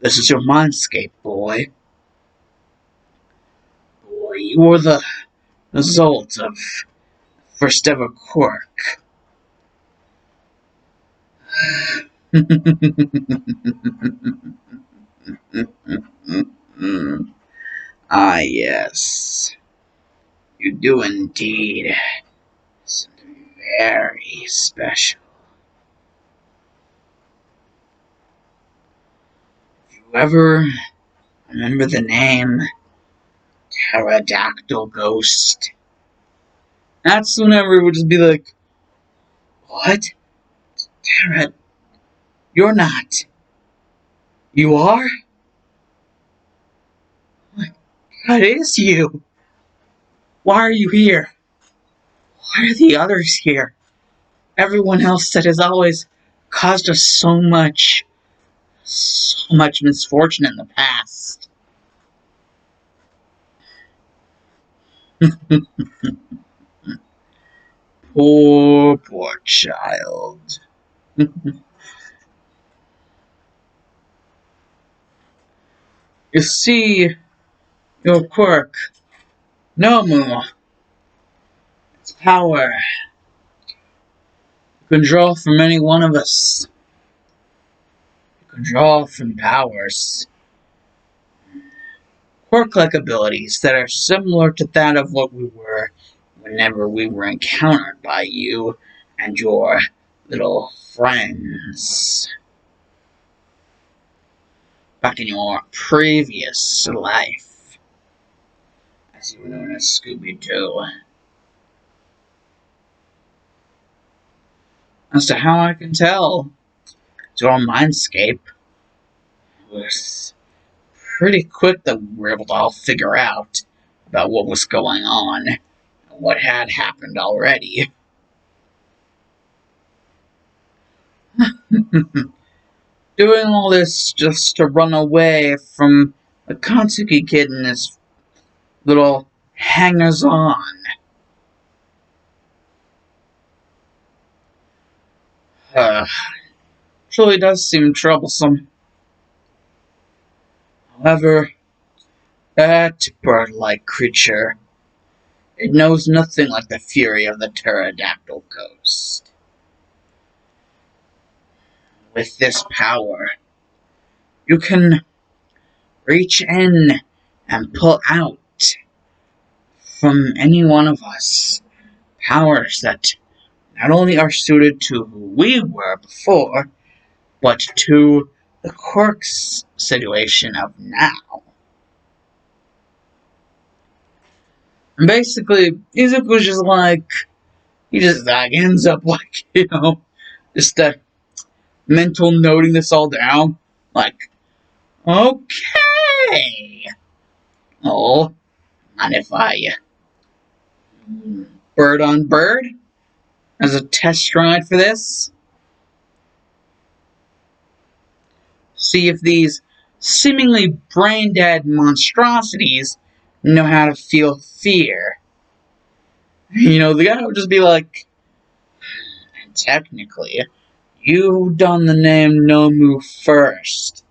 "This is your mindscape, boy. Boy, you were the result of first ever quirk." Ah, yes. You do indeed. Something very special. If you ever remember the name Pterodactyl Ghost, that's whenever it would just be like, "What? Pterod... You're not. You are? What is you? Why are you here? Why are the others here? Everyone else that has always caused us so much misfortune in the past." Poor child. You see, your quirk, Nomu, its power, you can draw from any one of us. You can draw from powers, quirk-like abilities that are similar to that of what we were whenever we were encountered by you and your little friends back in your previous life, as you were known as Scooby Doo. As to how I can tell, your mindscape was pretty quick that we were able to all figure out about what was going on and what had happened already. Doing all this just to run away from the Katsuki kid and his little hangers-on. Truly does seem troublesome. However, that bird-like creature It knows nothing like the fury of the pterodactyl ghost. With this power, you can reach in and pull out from any one of us powers that not only are suited to who we were before, but to the Quirk's situation of now. And basically, Izuku's just like, he just like ends up like, just mental noting this all down. Like, okay. Oh, mind if I bird on bird as a test ride for this? See if these seemingly brain-dead monstrosities know how to feel fear. The guy would just be like, technically, you've done the name Nomu first.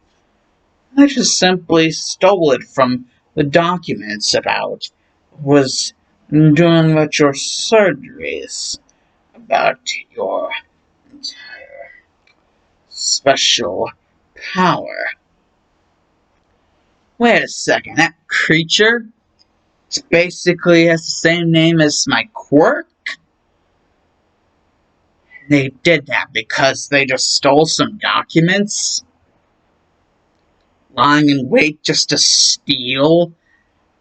I just simply stole it from the documents about was doing with your surgeries, about your entire special power. Wait a second, that creature basically has the same name as my quirk? They did that because they just stole some documents? Lying in wait just to steal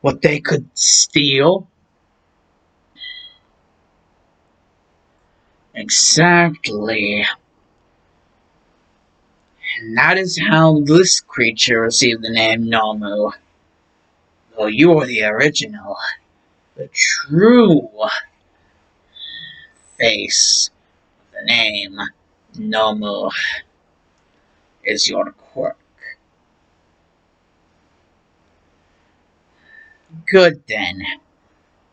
what they could steal? Exactly. And that is how this creature received the name Nomu. Though you are the original, the true face of the name Nomu is your quirk. Good then.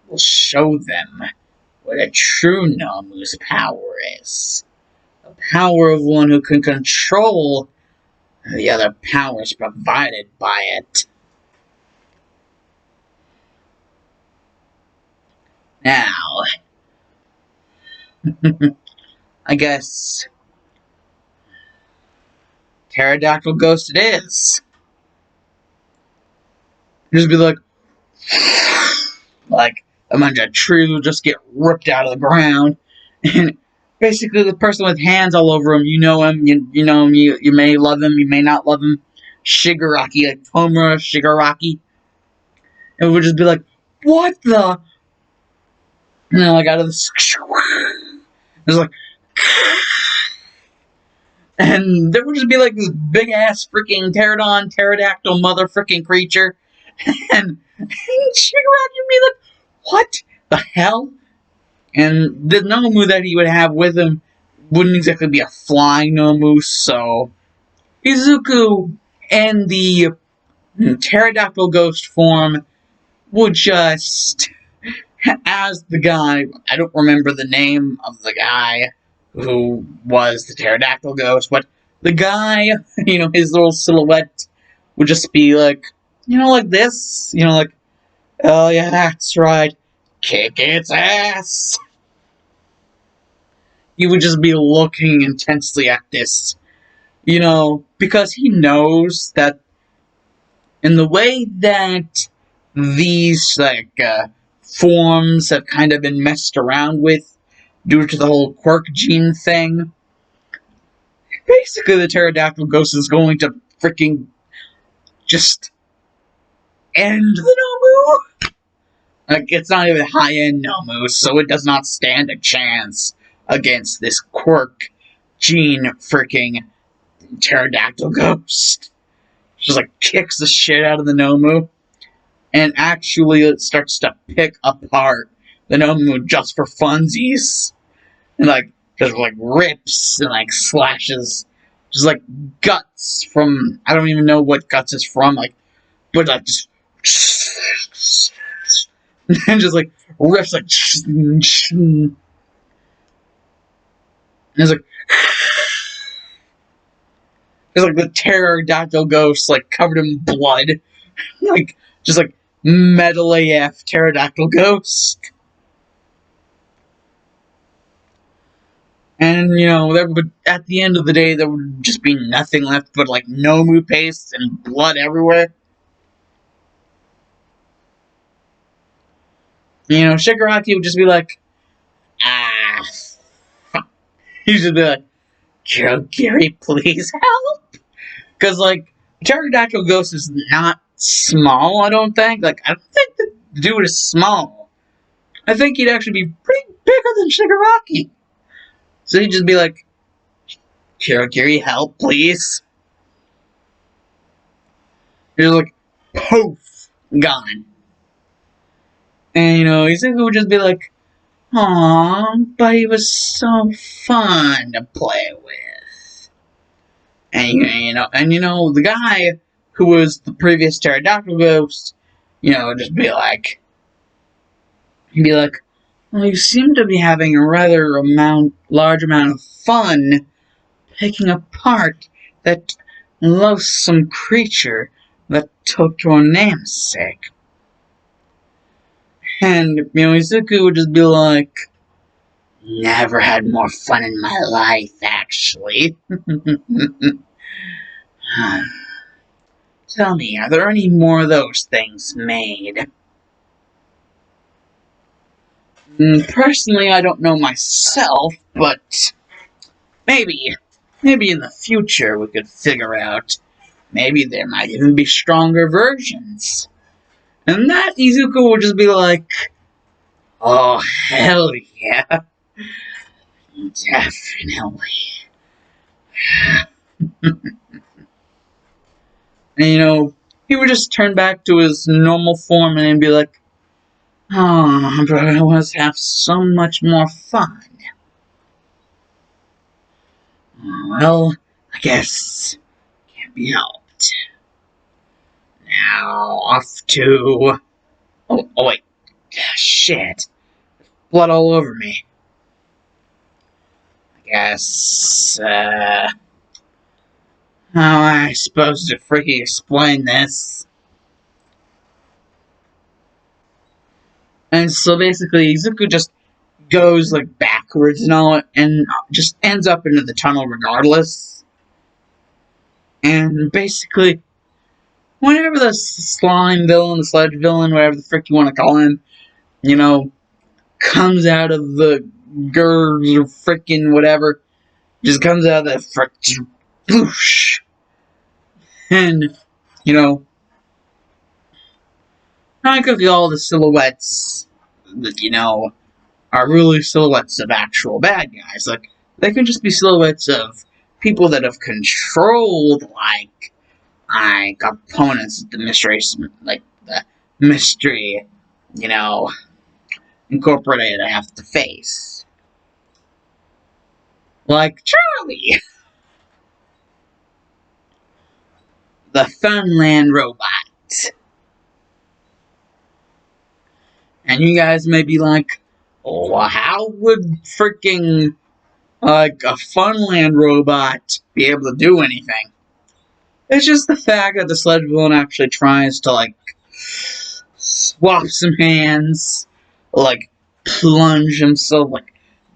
We'll show them what a true Nomu's power is. The power of one who can control the other powers provided by it. Now, I guess pterodactyl ghost it is. Just be like a bunch of trees will just get ripped out of the ground, and basically the person with hands all over him, you know him, you know him, you may love him, you may not love him, Shigaraki, like Tomura Shigaraki, and it would just be like, what the? And then like out of this, it's like, and there would just be like this big ass freaking pterodactyl mother freaking creature, and Shigaraki would be like, what the hell? And the Nomu that he would have with him wouldn't exactly be a flying Nomu, so Izuku and the pterodactyl ghost form would just, as the guy, I don't remember the name of the guy who was the pterodactyl ghost, but the guy, his little silhouette would just be like, like this, like, oh yeah, that's right, kick its ass. He would just be looking intensely at this, because he knows that in the way that these, forms have kind of been messed around with due to the whole quirk gene thing, basically the pterodactyl ghost is going to freaking just end the Nomu. Like, it's not even high-end Nomu, so it does not stand a chance against this quirk gene freaking pterodactyl ghost. Just like kicks the shit out of the Nomu, and actually it starts to pick apart the Nomu just for funsies, and just rips and slashes, just guts from, I don't even know what guts is from, but just and just rips and it's there's the pterodactyl ghost covered in blood, just metal AF pterodactyl ghost. And, there would, at the end of the day, there would just be nothing left but, like, Nomu paste and blood everywhere. Shigaraki would just be like, ah, fuck. He'd just be like, Gary, please help. Because, like, Pterodactyl Ghost is not small, I don't think. Like, I don't think the dude is small. I think he'd actually be pretty bigger than Shigaraki. So he'd just be like, Gary, help, please. He's like, poof, gone. And, Izuku would just be like, aw, but he was so fun to play with. And, the guy who was the previous Pterodactyl Ghost, just be like, he'd be like, well, you seem to be having a rather large amount of fun picking apart that loathsome creature that took your namesake. And, Izuku would just be like, never had more fun in my life, actually. Tell me, are there any more of those things made? Personally, I don't know myself, but maybe in the future we could figure out. Maybe there might even be stronger versions. And that Izuku would just be like, oh, hell yeah. Definitely. And, he would just turn back to his normal form and be like, oh, but I want to have so much more fun. Well, I guess can't be helped. Now, off to... Oh, wait. Shit. Blood all over me. I guess, how am I supposed to freaking explain this? And so basically, Izuku just goes, like, backwards and all, and just ends up into the tunnel regardless. And basically, whenever the slime villain, the sludge villain, whatever the frick you want to call him, comes out of the GURS or frickin' whatever, just comes out of the frick, whoosh. And, not because all the silhouettes that, are really silhouettes of actual bad guys. Like, they can just be silhouettes of people that have controlled, like opponents, the mystery, Incorporated I have to face. Like Charlie! The Funland robot. And you guys may be like, oh, well, how would freaking, like, a Funland robot be able to do anything? It's just the fact that the sludge villain actually tries to, like, swap some hands, like, plunge himself, like,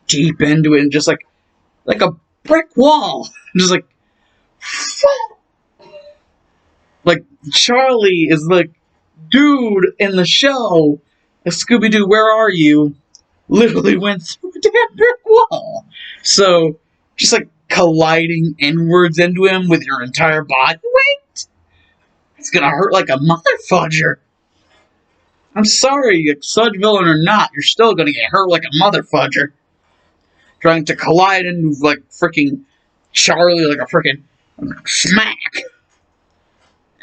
deep into it, and just, like a brick wall. Just, like, like, Charlie is like, dude, in the show, Scooby Doo, where are you? Literally went through a damn brick wall. So, just like colliding inwards into him with your entire body weight? It's gonna hurt like a motherfudger. I'm sorry, sludge villain or not, you're still gonna get hurt like a motherfudger. Trying to collide into like freaking Charlie like a freaking smack.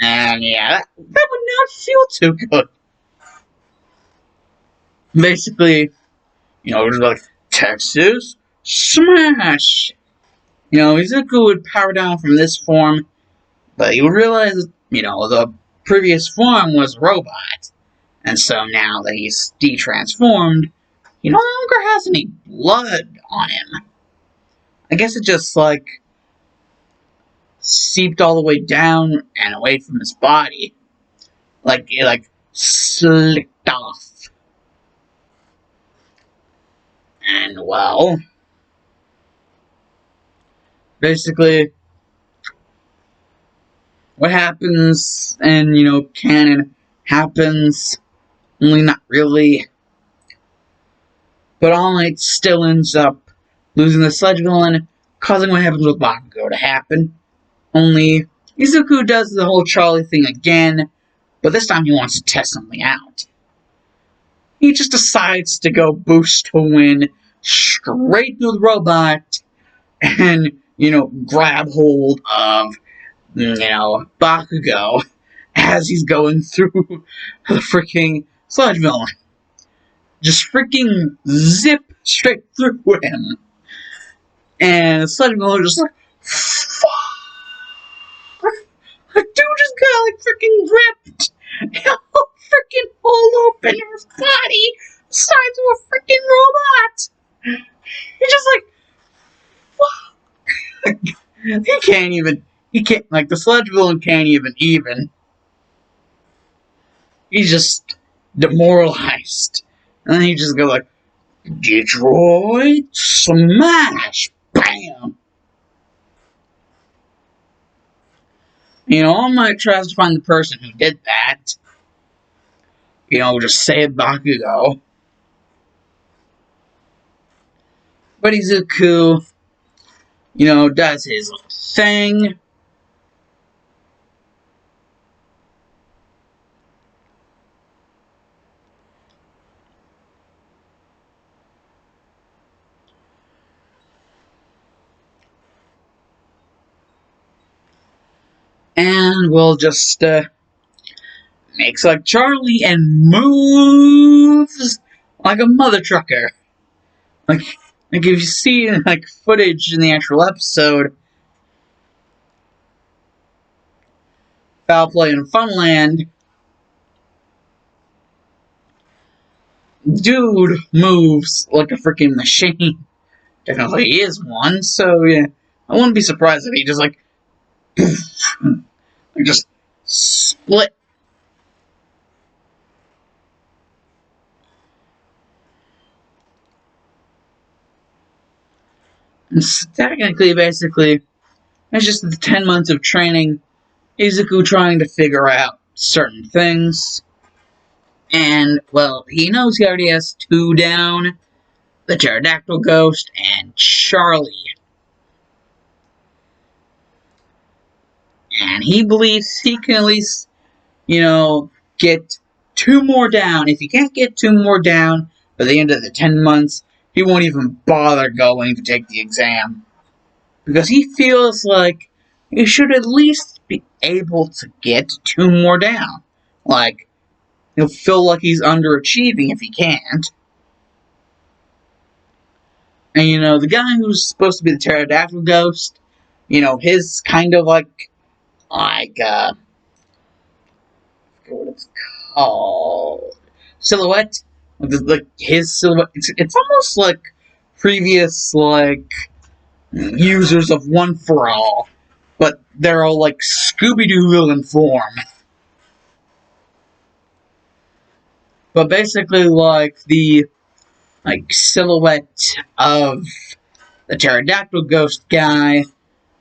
And yeah, that would not feel too good. Basically, it was like, Texas smash! Izuku would power down from this form, but he would realize, the previous form was a robot. And so now that he's de-transformed, he no longer has any blood on him. I guess it just, like, seeped all the way down and away from his body. Like, it, like, slicked off. And, well, Basically, what happens in, canon happens, only not really. But All Might still ends up losing the Sludge Villain, causing what happens with Bakugo to happen. Only, Izuku does the whole Charlie thing again, but this time he wants to test something out. He just decides to go boost to win straight through the robot and, grab hold of, Bakugo as he's going through the freaking Sludge Villain. Just freaking zip straight through him. And the Sludge Villain just like, fuck! The dude just got like freaking ripped. A freaking hole open in his body, the size of a freaking robot. He's just like, fuck. He can't, like, the Sludge Villain can't even. He's just demoralized. And then he just goes like, Detroit smash! Bam! All Might tries to find the person who did that. Just save Bakugo. But Izuku, does his thing. And we'll just, makes like Charlie and moves like a mother trucker. Like if you see like footage in the actual episode, Foul Play in Funland, dude moves like a freaking machine. Technically he is one, so yeah, I wouldn't be surprised if he just like just split. And technically, basically, it's just the 10 months of training, Izuku trying to figure out certain things. And, well, he knows he already has 2 down, the Pterodactyl Ghost and Charlie. And he believes he can at least, get 2 more down. If he can't get 2 more down by the end of the 10 months, he won't even bother going to take the exam. Because he feels like he should at least be able to get 2 more down. Like, he'll feel like he's underachieving if he can't. And, the guy who's supposed to be the Pterodactyl Ghost, his kind of like, I forget what it's called, silhouette, like his silhouette, it's almost like previous, like, users of One For All, but they're all like Scooby Doo Villain form. But basically, like, the silhouette of the Pterodactyl Ghost guy,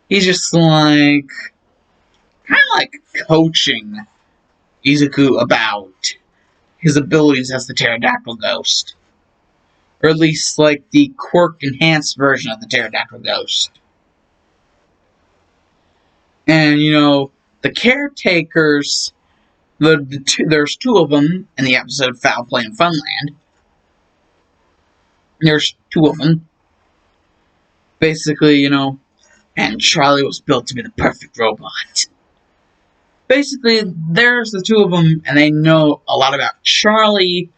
he's just like kind of like coaching Izuku about his abilities as the Pterodactyl Ghost. Or at least, like, the quirk-enhanced version of the Pterodactyl Ghost. And, the caretakers, there's 2 of them in the episode Foul Play in Funland. There's 2 of them. Basically, and Charlie was built to be the perfect robot. Basically, there's the 2 of them, and they know a lot about Charlie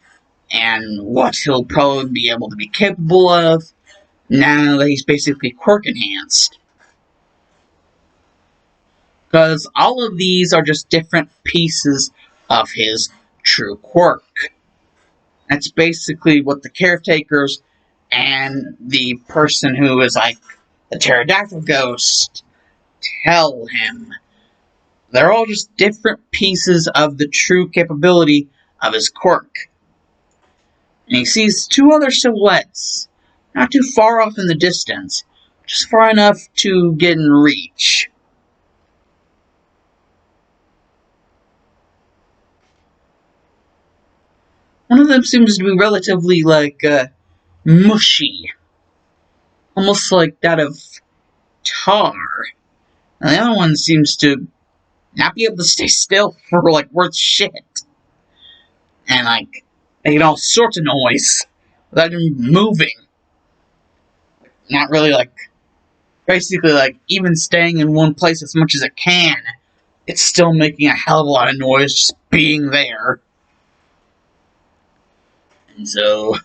and what he'll probably be able to be capable of now that he's basically quirk-enhanced. Because all of these are just different pieces of his true quirk. That's basically what the caretakers and the person who is like the Pterodactyl Ghost tell him. They're all just different pieces of the true capability of his quirk. And he sees 2 other silhouettes, not too far off in the distance, just far enough to get in reach. One of them seems to be relatively, mushy. Almost like that of tar. And the other one seems to not be able to stay still for, worth shit. And, making all sorts of noise without even moving. Not really, basically, even staying in one place as much as it can, it's still making a hell of a lot of noise just being there. And so,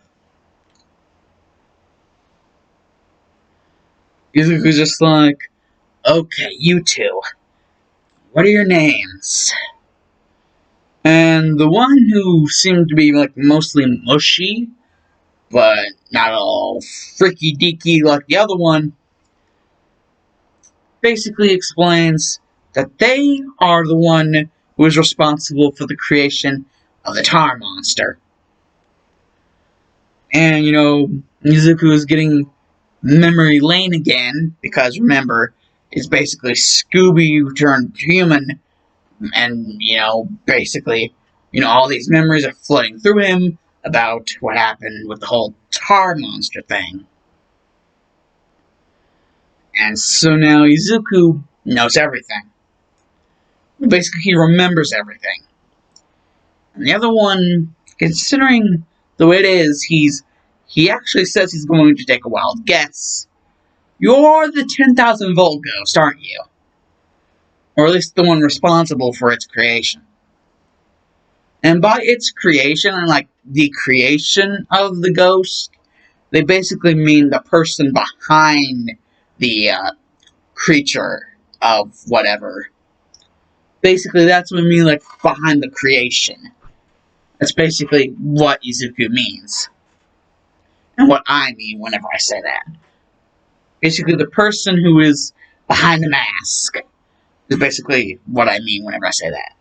Izuku's just like, okay, you two, what are your names? And the one who seemed to be, mostly mushy, but not all freaky deaky like the other one, basically explains that they are the one who is responsible for the creation of the tar monster. And, Izuku is getting memory lane again, because remember, it's basically Scooby who turned human, and, basically, all these memories are flooding through him about what happened with the whole tar monster thing. And so now Izuku knows everything. Basically, he remembers everything. And the other one, considering the way it is, he actually says he's going to take a wild guess. You're the 10,000 volt ghost, aren't you? Or at least the one responsible for its creation. And by its creation, and the creation of the ghost, they basically mean the person behind the creature of whatever. Basically, that's what I mean, behind the creation. That's basically what Izuku means. And what I mean whenever I say that. Basically, the person who is behind the mask is basically what I mean whenever I say that.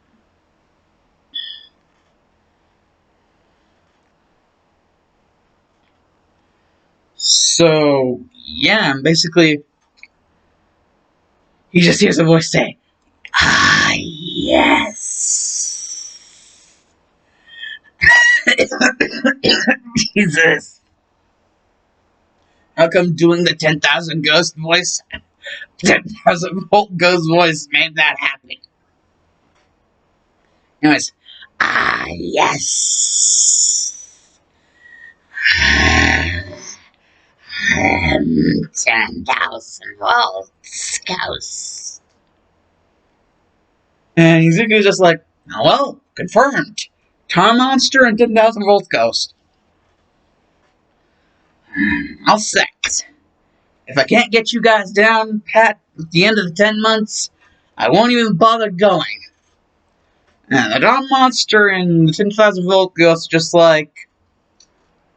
So, yeah, basically, he just hears a voice say, ah, yes. Jesus. How come doing the 10,000 ghost voice, 10,000 volt ghost voice made that happen? Anyways, ah, yes. 10,000 volts, ghost. And Izuku's just like, oh, well, confirmed. Tar monster and 10,000 volts ghost. I'll set. If I can't get you guys down pat at the end of the 10 months, I won't even bother going. And the tar monster and the 10,000 volt ghost just like,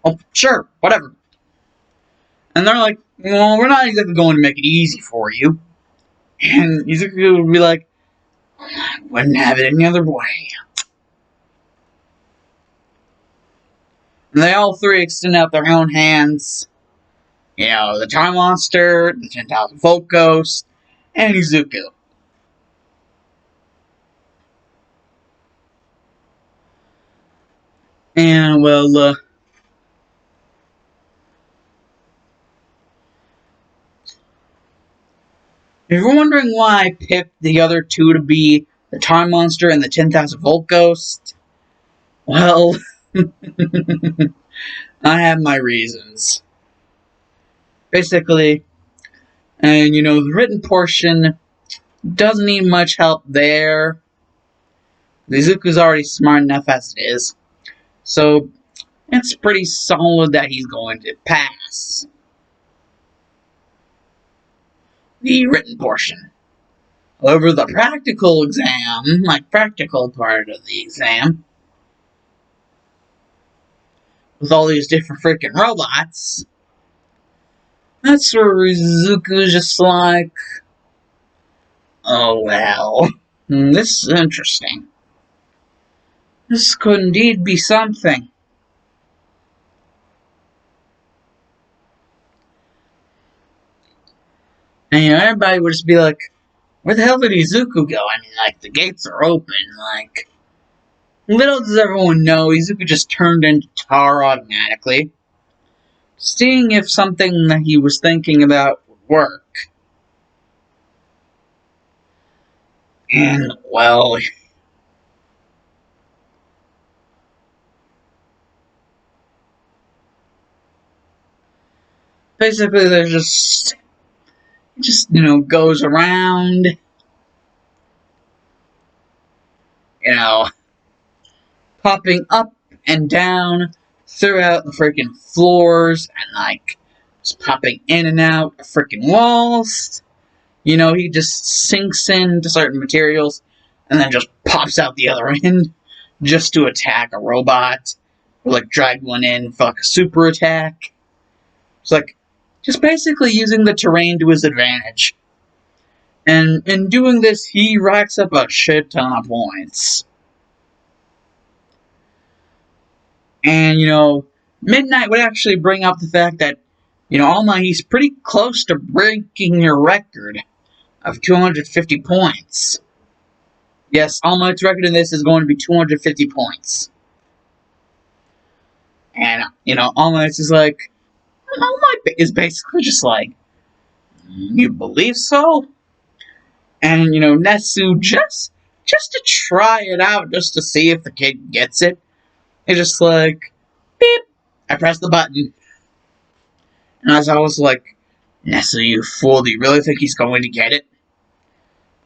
oh, sure, whatever. And they're like, well, we're not exactly going to make it easy for you. And Izuku would be like, I wouldn't have it any other way. And they all three extend out their own hands. The Time Monster, the 10,000 Volt Ghost, and Izuku. And, well, if you're wondering why I picked the other two to be the Time Monster and the 10,000 Volt Ghost, well, I have my reasons. Basically, and the written portion doesn't need much help there. Izuku's already smart enough as it is. So, it's pretty solid that he's going to pass the written portion. However, the practical exam, practical part of the exam, with all these different freaking robots, that's where Izuku's just like, oh well, this is interesting. This could indeed be something. And, everybody would just be like, where the hell did Izuku go? I mean, the gates are open, little does everyone know, Izuku just turned into tar automatically, seeing if something that he was thinking about would work. And, well, basically there's just goes around, popping up and down throughout the freaking floors and just popping in and out of freaking walls. He just sinks into certain materials and then just pops out the other end just to attack a robot or drag one in for a super attack. It's just basically using the terrain to his advantage. And in doing this, he racks up a shit ton of points. And, Midnight would actually bring up the fact that, All Might, he's pretty close to breaking your record of 250 points. Yes, All Might's record in this is going to be 250 points. And, All Might's is All Might is basically just you believe so? And, Netsu, just to try it out, just to see if the kid gets it, it's just beep, I pressed the button. And as I was Netsu, you fool, do you really think he's going to get it?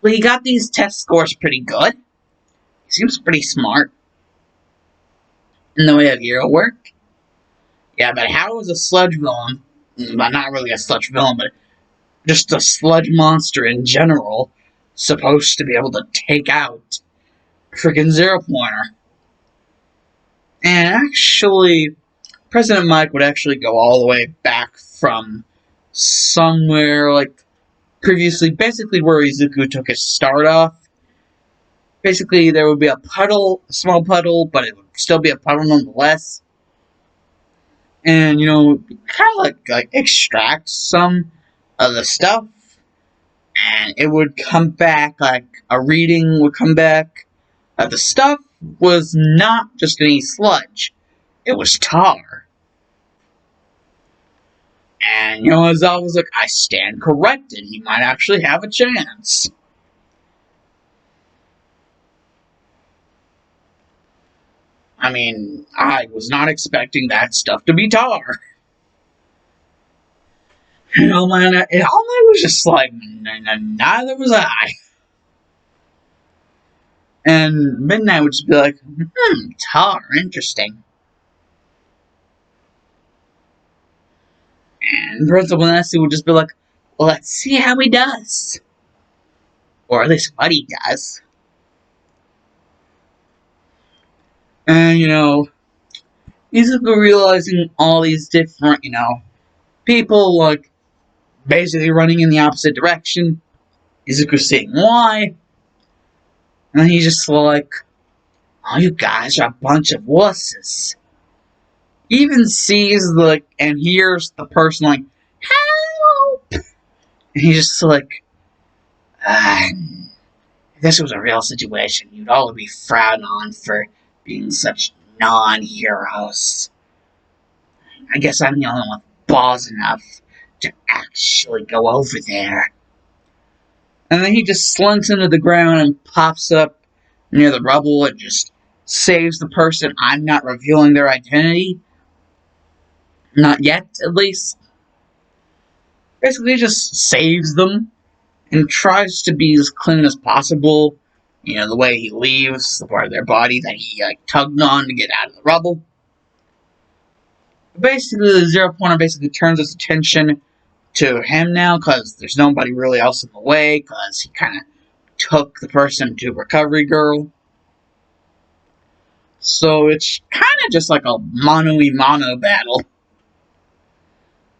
Well, he got these test scores pretty good. He seems pretty smart in the way of hero work. Yeah, but how is a sludge villain, well, not really a sludge villain, but just a sludge monster in general, supposed to be able to take out freaking Zero Pointer? And actually, President Mike would actually go all the way back from somewhere previously, basically where Izuku took his start off. Basically, there would be a puddle, a small puddle, but it would still be a puddle nonetheless. And, kind of extract some of the stuff, and it would come back, a reading would come back. The stuff was not just any sludge, it was tar. And, as I was I stand corrected, he might actually have a chance. I mean, I was not expecting that stuff to be tar. And All Might was just neither was I. And Midnight would just be tar, interesting. And Principal Nessie would just be well, let's see how he does. Or at least what he does. And, Izuku realizing all these different, people, basically running in the opposite direction. Izuku seeing why. And then he's just oh, you guys are a bunch of wusses. Even sees, and hears the person, help! And he's just if this was a real situation, you'd all be frowned on for being such non-heroes. I guess I'm the only one with balls enough to actually go over there. And then he just slunks into the ground and pops up near the rubble and just saves the person. I'm not revealing their identity. Not yet, at least. Basically, he just saves them and tries to be as clean as possible. The way he leaves the part of their body that he tugged on to get out of the rubble. Basically, the Zero Pointer basically turns his attention to him now because there's nobody really else in the way because he kind of took the person to Recovery Girl. So it's kind of just a mano-a-mano battle.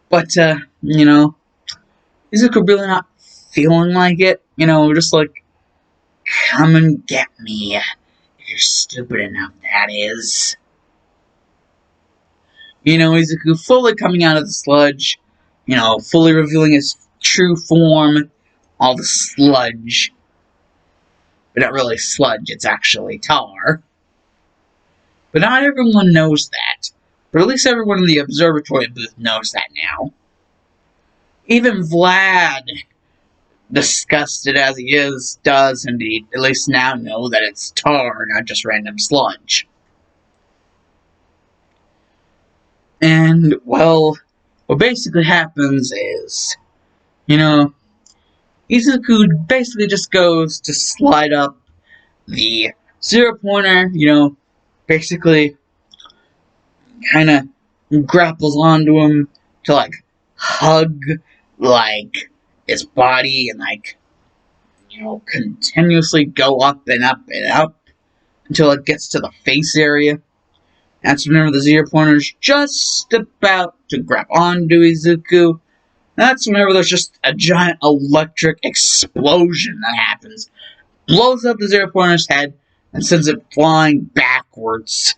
But, Izuku really not feeling like it. Just come and get me. If you're stupid enough, that is. Izuku fully coming out of the sludge. Fully revealing his true form, all the sludge. But not really sludge, it's actually tar. But not everyone knows that. But at least everyone in the observatory booth knows that now. Even Vlad, disgusted as he is, does indeed at least now know that it's tar, not just random sludge. And, well, what basically happens is, Izuku basically just goes to slide up the zero-pointer, basically kind of grapples onto him to, hug, his body and, continuously go up and up and up until it gets to the face area. That's whenever the zero-pointer's just about to grab onto Izuku. That's whenever there's just a giant electric explosion that happens. Blows up the zero-pointer's head and sends it flying backwards,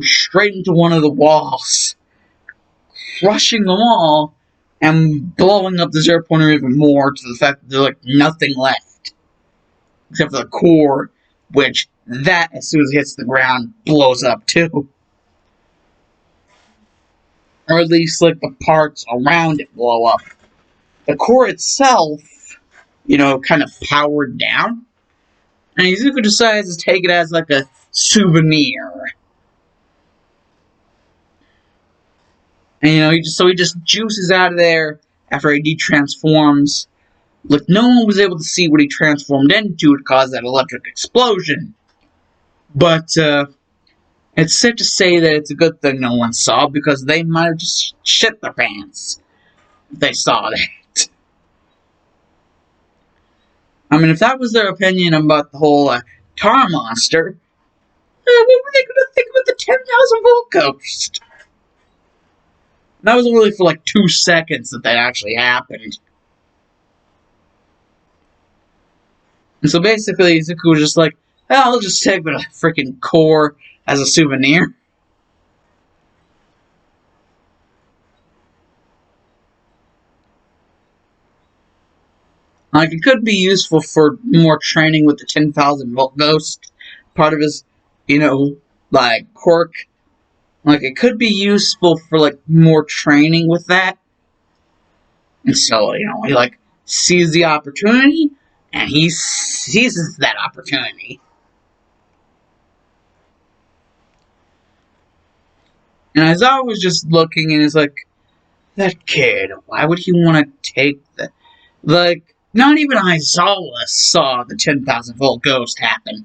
straight into one of the walls, crushing them all and blowing up the zero-pointer even more to the fact that there's nothing left. Except for the core, which that, as soon as it hits the ground, blows up too. Or at least, the parts around it blow up. The core itself, kind of powered down. And Izuku decides to take it as, a souvenir. And, he just juices out of there after he de-transforms. No one was able to see what he transformed into to cause that electric explosion. But, it's safe to say that it's a good thing no one saw, because they might have just shit their pants if they saw that. I mean, if that was their opinion about the whole tar monster, what were they going to think about the 10,000 volt ghost? That was only for 2 seconds that actually happened. And so basically, Izuku was just I'll just take the freaking core as a souvenir. It could be useful for more training with the 10,000 volt ghost. Part of his, quirk. It could be useful for, more training with that. And so, he, sees the opportunity, and he seizes that opportunity. And Aizawa was just looking, and he's that kid, why would he want to take the... not even Aizawa saw the 10,000 volt ghost happen.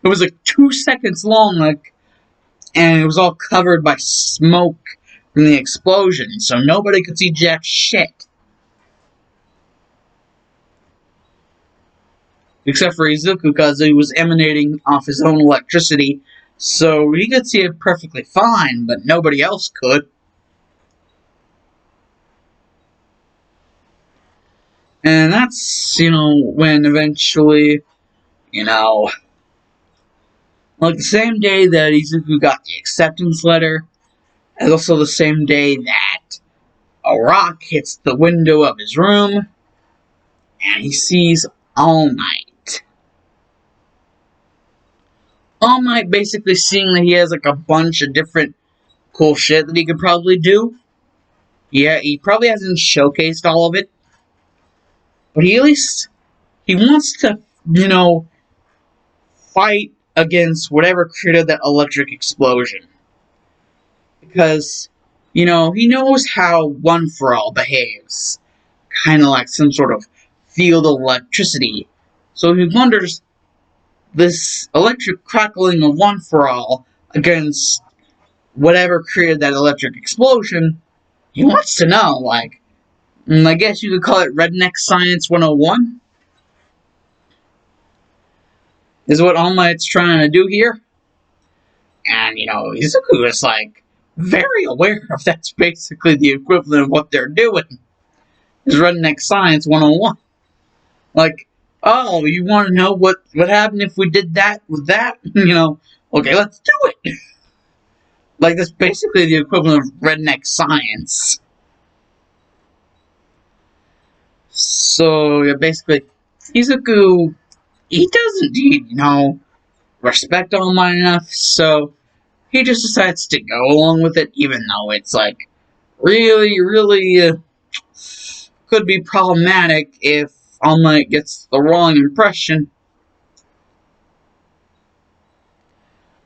It was 2 seconds long, and it was all covered by smoke from the explosion, so nobody could see jack shit. Except for Izuku, because he was emanating off his own electricity, so he could see it perfectly fine, but nobody else could. And that's, when eventually, the same day that Izuku got the acceptance letter, is also the same day that a rock hits the window of his room, and he sees All Might. All Might basically seeing that he has a bunch of different cool shit that he could probably do. Yeah, he probably hasn't showcased all of it. But he wants to, fight against whatever created that electric explosion. Because, he knows how One For All behaves. Kind of like some sort of field of electricity. So he wonders, this electric crackling of One For All against whatever created that electric explosion, he wants to know, I guess you could call it Redneck Science 101? Is what All Might's trying to do here. And, Izuku is, very aware of that's basically the equivalent of what they're doing. Is Redneck Science 101. Oh, you want to know what happened if we did that with that? Okay, let's do it. That's basically the equivalent of Redneck Science. So, yeah, basically, Izuku, he does indeed, respect All Might enough, so he just decides to go along with it, even though it's, like, really, really could be problematic if All Might gets the wrong impression.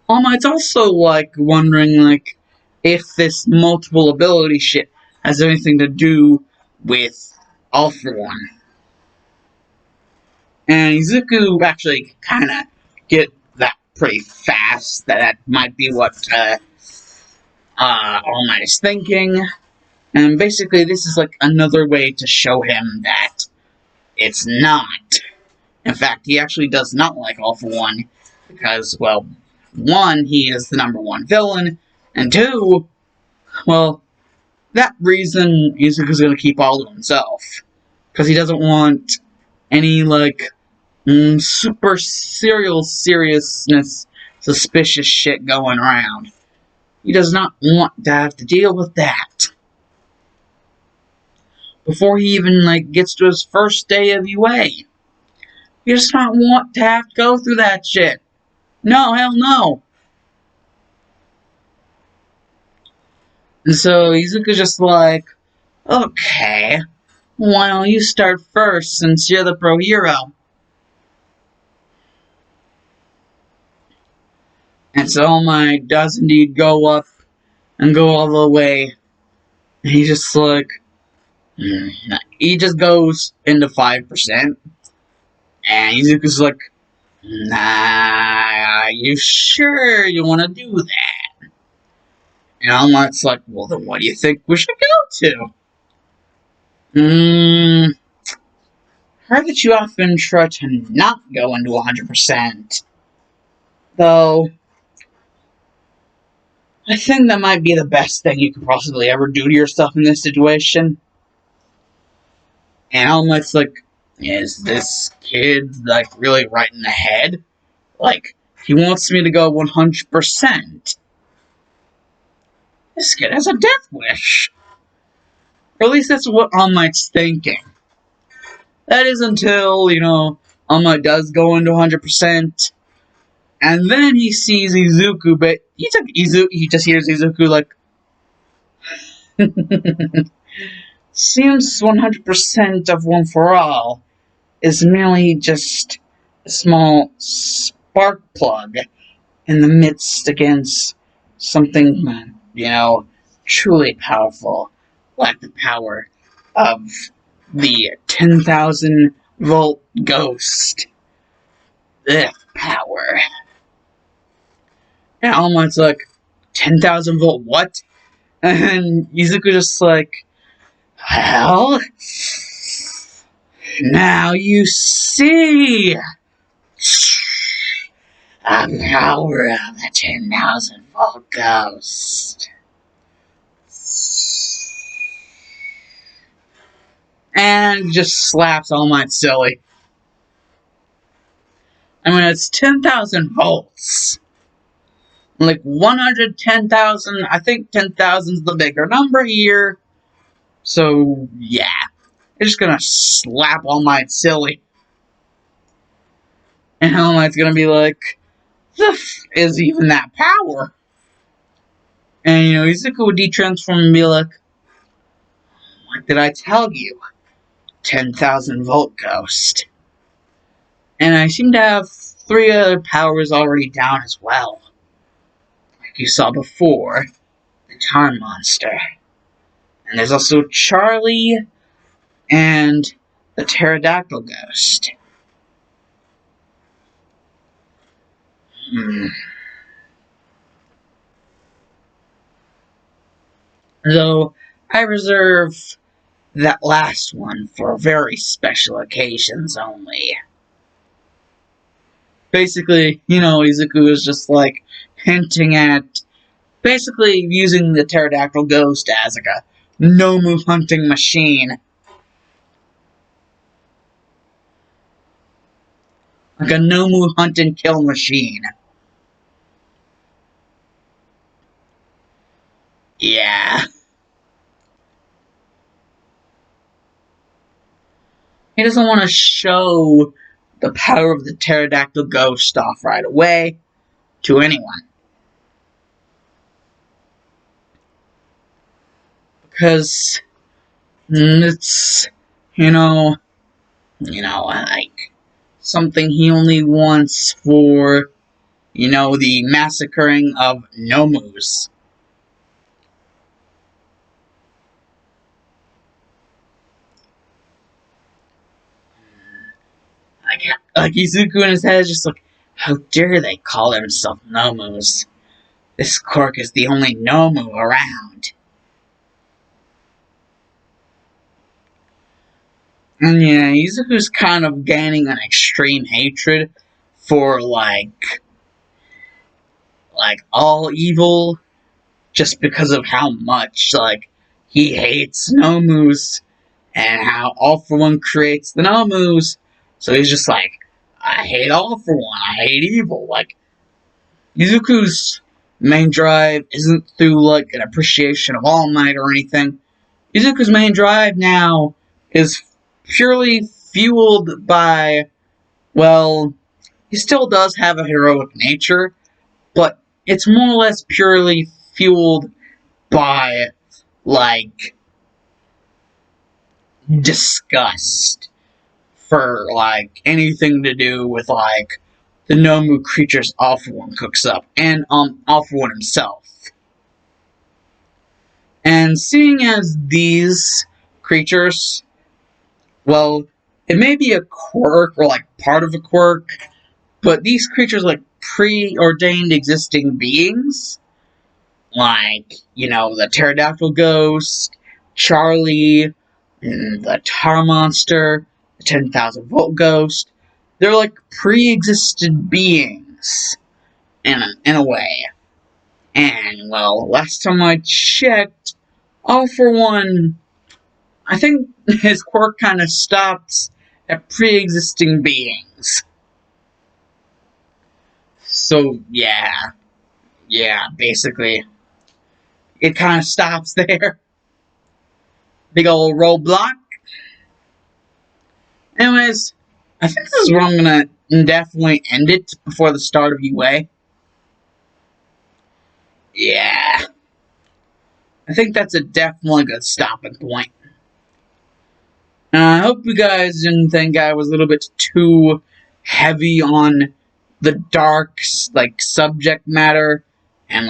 All Might's also, like, wondering, like, if this multiple ability shit has anything to do with All For One. And Izuku actually kind of get that pretty fast, that might be what All Might is thinking. And basically, this is like another way to show him that it's not. In fact, he actually does not like All For One, because, well, one, he is the #1 villain, and two, well, that reason Izuku's gonna keep all to himself. Because he doesn't want any, like, super seriousness, suspicious shit going around. He does not want to have to deal with that. Before he even, like, gets to his first day of UA. He does not want to have to go through that shit. No, hell no. And so Izuku's just like, okay, why don't you start first since you're the pro hero? And so All Might does indeed go up and go all the way. And he's just like, he just goes into 5%. And Izuku's like, nah, you sure you want to do that? And All Might's like, well, then what do you think we should go to? Heard that you often try to not go into 100%. Though, I think that might be the best thing you could possibly ever do to yourself in this situation. And All Might's like, is this kid, like, really right in the head? Like, he wants me to go 100%. This kid has a death wish. Or at least that's what All Might's thinking. That is until, All Might does go into 100%. And then he sees Izuku, but he just hears Izuku like, seems 100% of One For All is merely just a small spark plug in the midst against something, truly powerful, like the power of the 10,000 volt ghost. Ugh, power. And All Might's like, 10,000 volt what? And Izuku just like, well, now you see the power of the 10,000 volt ghost. And just slaps All Might silly. I mean, it's 10,000 volts. Like 110,000, I think 10,000 is the bigger number here. So, yeah. They're just gonna slap All Might silly. And All Might's gonna be like, the f is even that power? And, Izuku would de-transform and be like, what did I tell you? 10,000 volt ghost. And I seem to have 3 other powers already down as well. Like you saw before, the Time Monster. And there's also Charlie and the Pterodactyl Ghost. Though, I reserve that last one for very special occasions only. Basically, Izuku is just like hinting at basically using the Pterodactyl Ghost as like a no-move hunting machine. Like a no-move hunt and kill machine. Yeah. He doesn't want to show the power of the pterodactyl ghost off right away to anyone. Because it's, like something he only wants for, the massacring of Nomus. Like Izuku in his head is just like, how dare they call themselves Nomus? This Quirk is the only Nomu around. And yeah, Izuku's kind of gaining an extreme hatred for all evil just because of how much he hates Nomus and how All For One creates the Nomus. So he's just like, I hate All For One. I hate evil. Like Izuku's main drive isn't through an appreciation of All Might or anything. Izuku's main drive now is purely fueled by, well, he still does have a heroic nature, but it's more or less purely fueled by, disgust for, anything to do with, the Nomu creatures All For One cooks up, and, All For One himself. And seeing as these creatures, well, it may be a quirk, or, part of a quirk, but these creatures, preordained existing beings, the pterodactyl ghost, Charlie, the tar monster, the 10,000 volt ghost. They're pre-existed beings in a way. And well, last time I checked, All For One, I think his quirk kind of stops at pre-existing beings. So yeah, basically, it kind of stops there. Big old roadblock. Anyways, I think this is where I'm gonna definitely end it before the start of UA. Yeah, I think that's a definitely good stopping point. I hope you guys didn't think I was a little bit too heavy on the dark, subject matter and,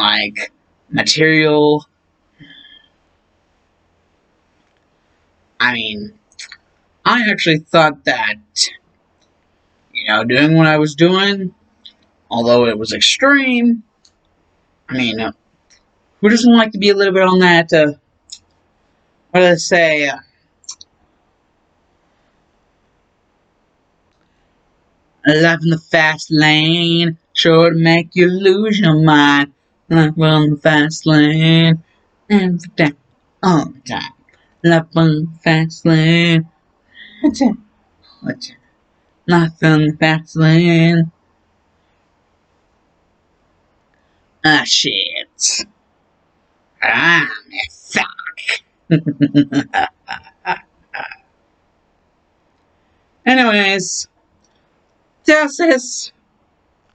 material. I mean, I actually thought that, doing what I was doing, although it was extreme, I mean, who doesn't like to be a little bit on that, what do I say, life in the fast lane, sure to make you lose your mind. Life on the fast lane, every day, all the time. Life on the fast lane, life on the fast lane. Ah, shit. I'm a fuck. Anyways, that's it.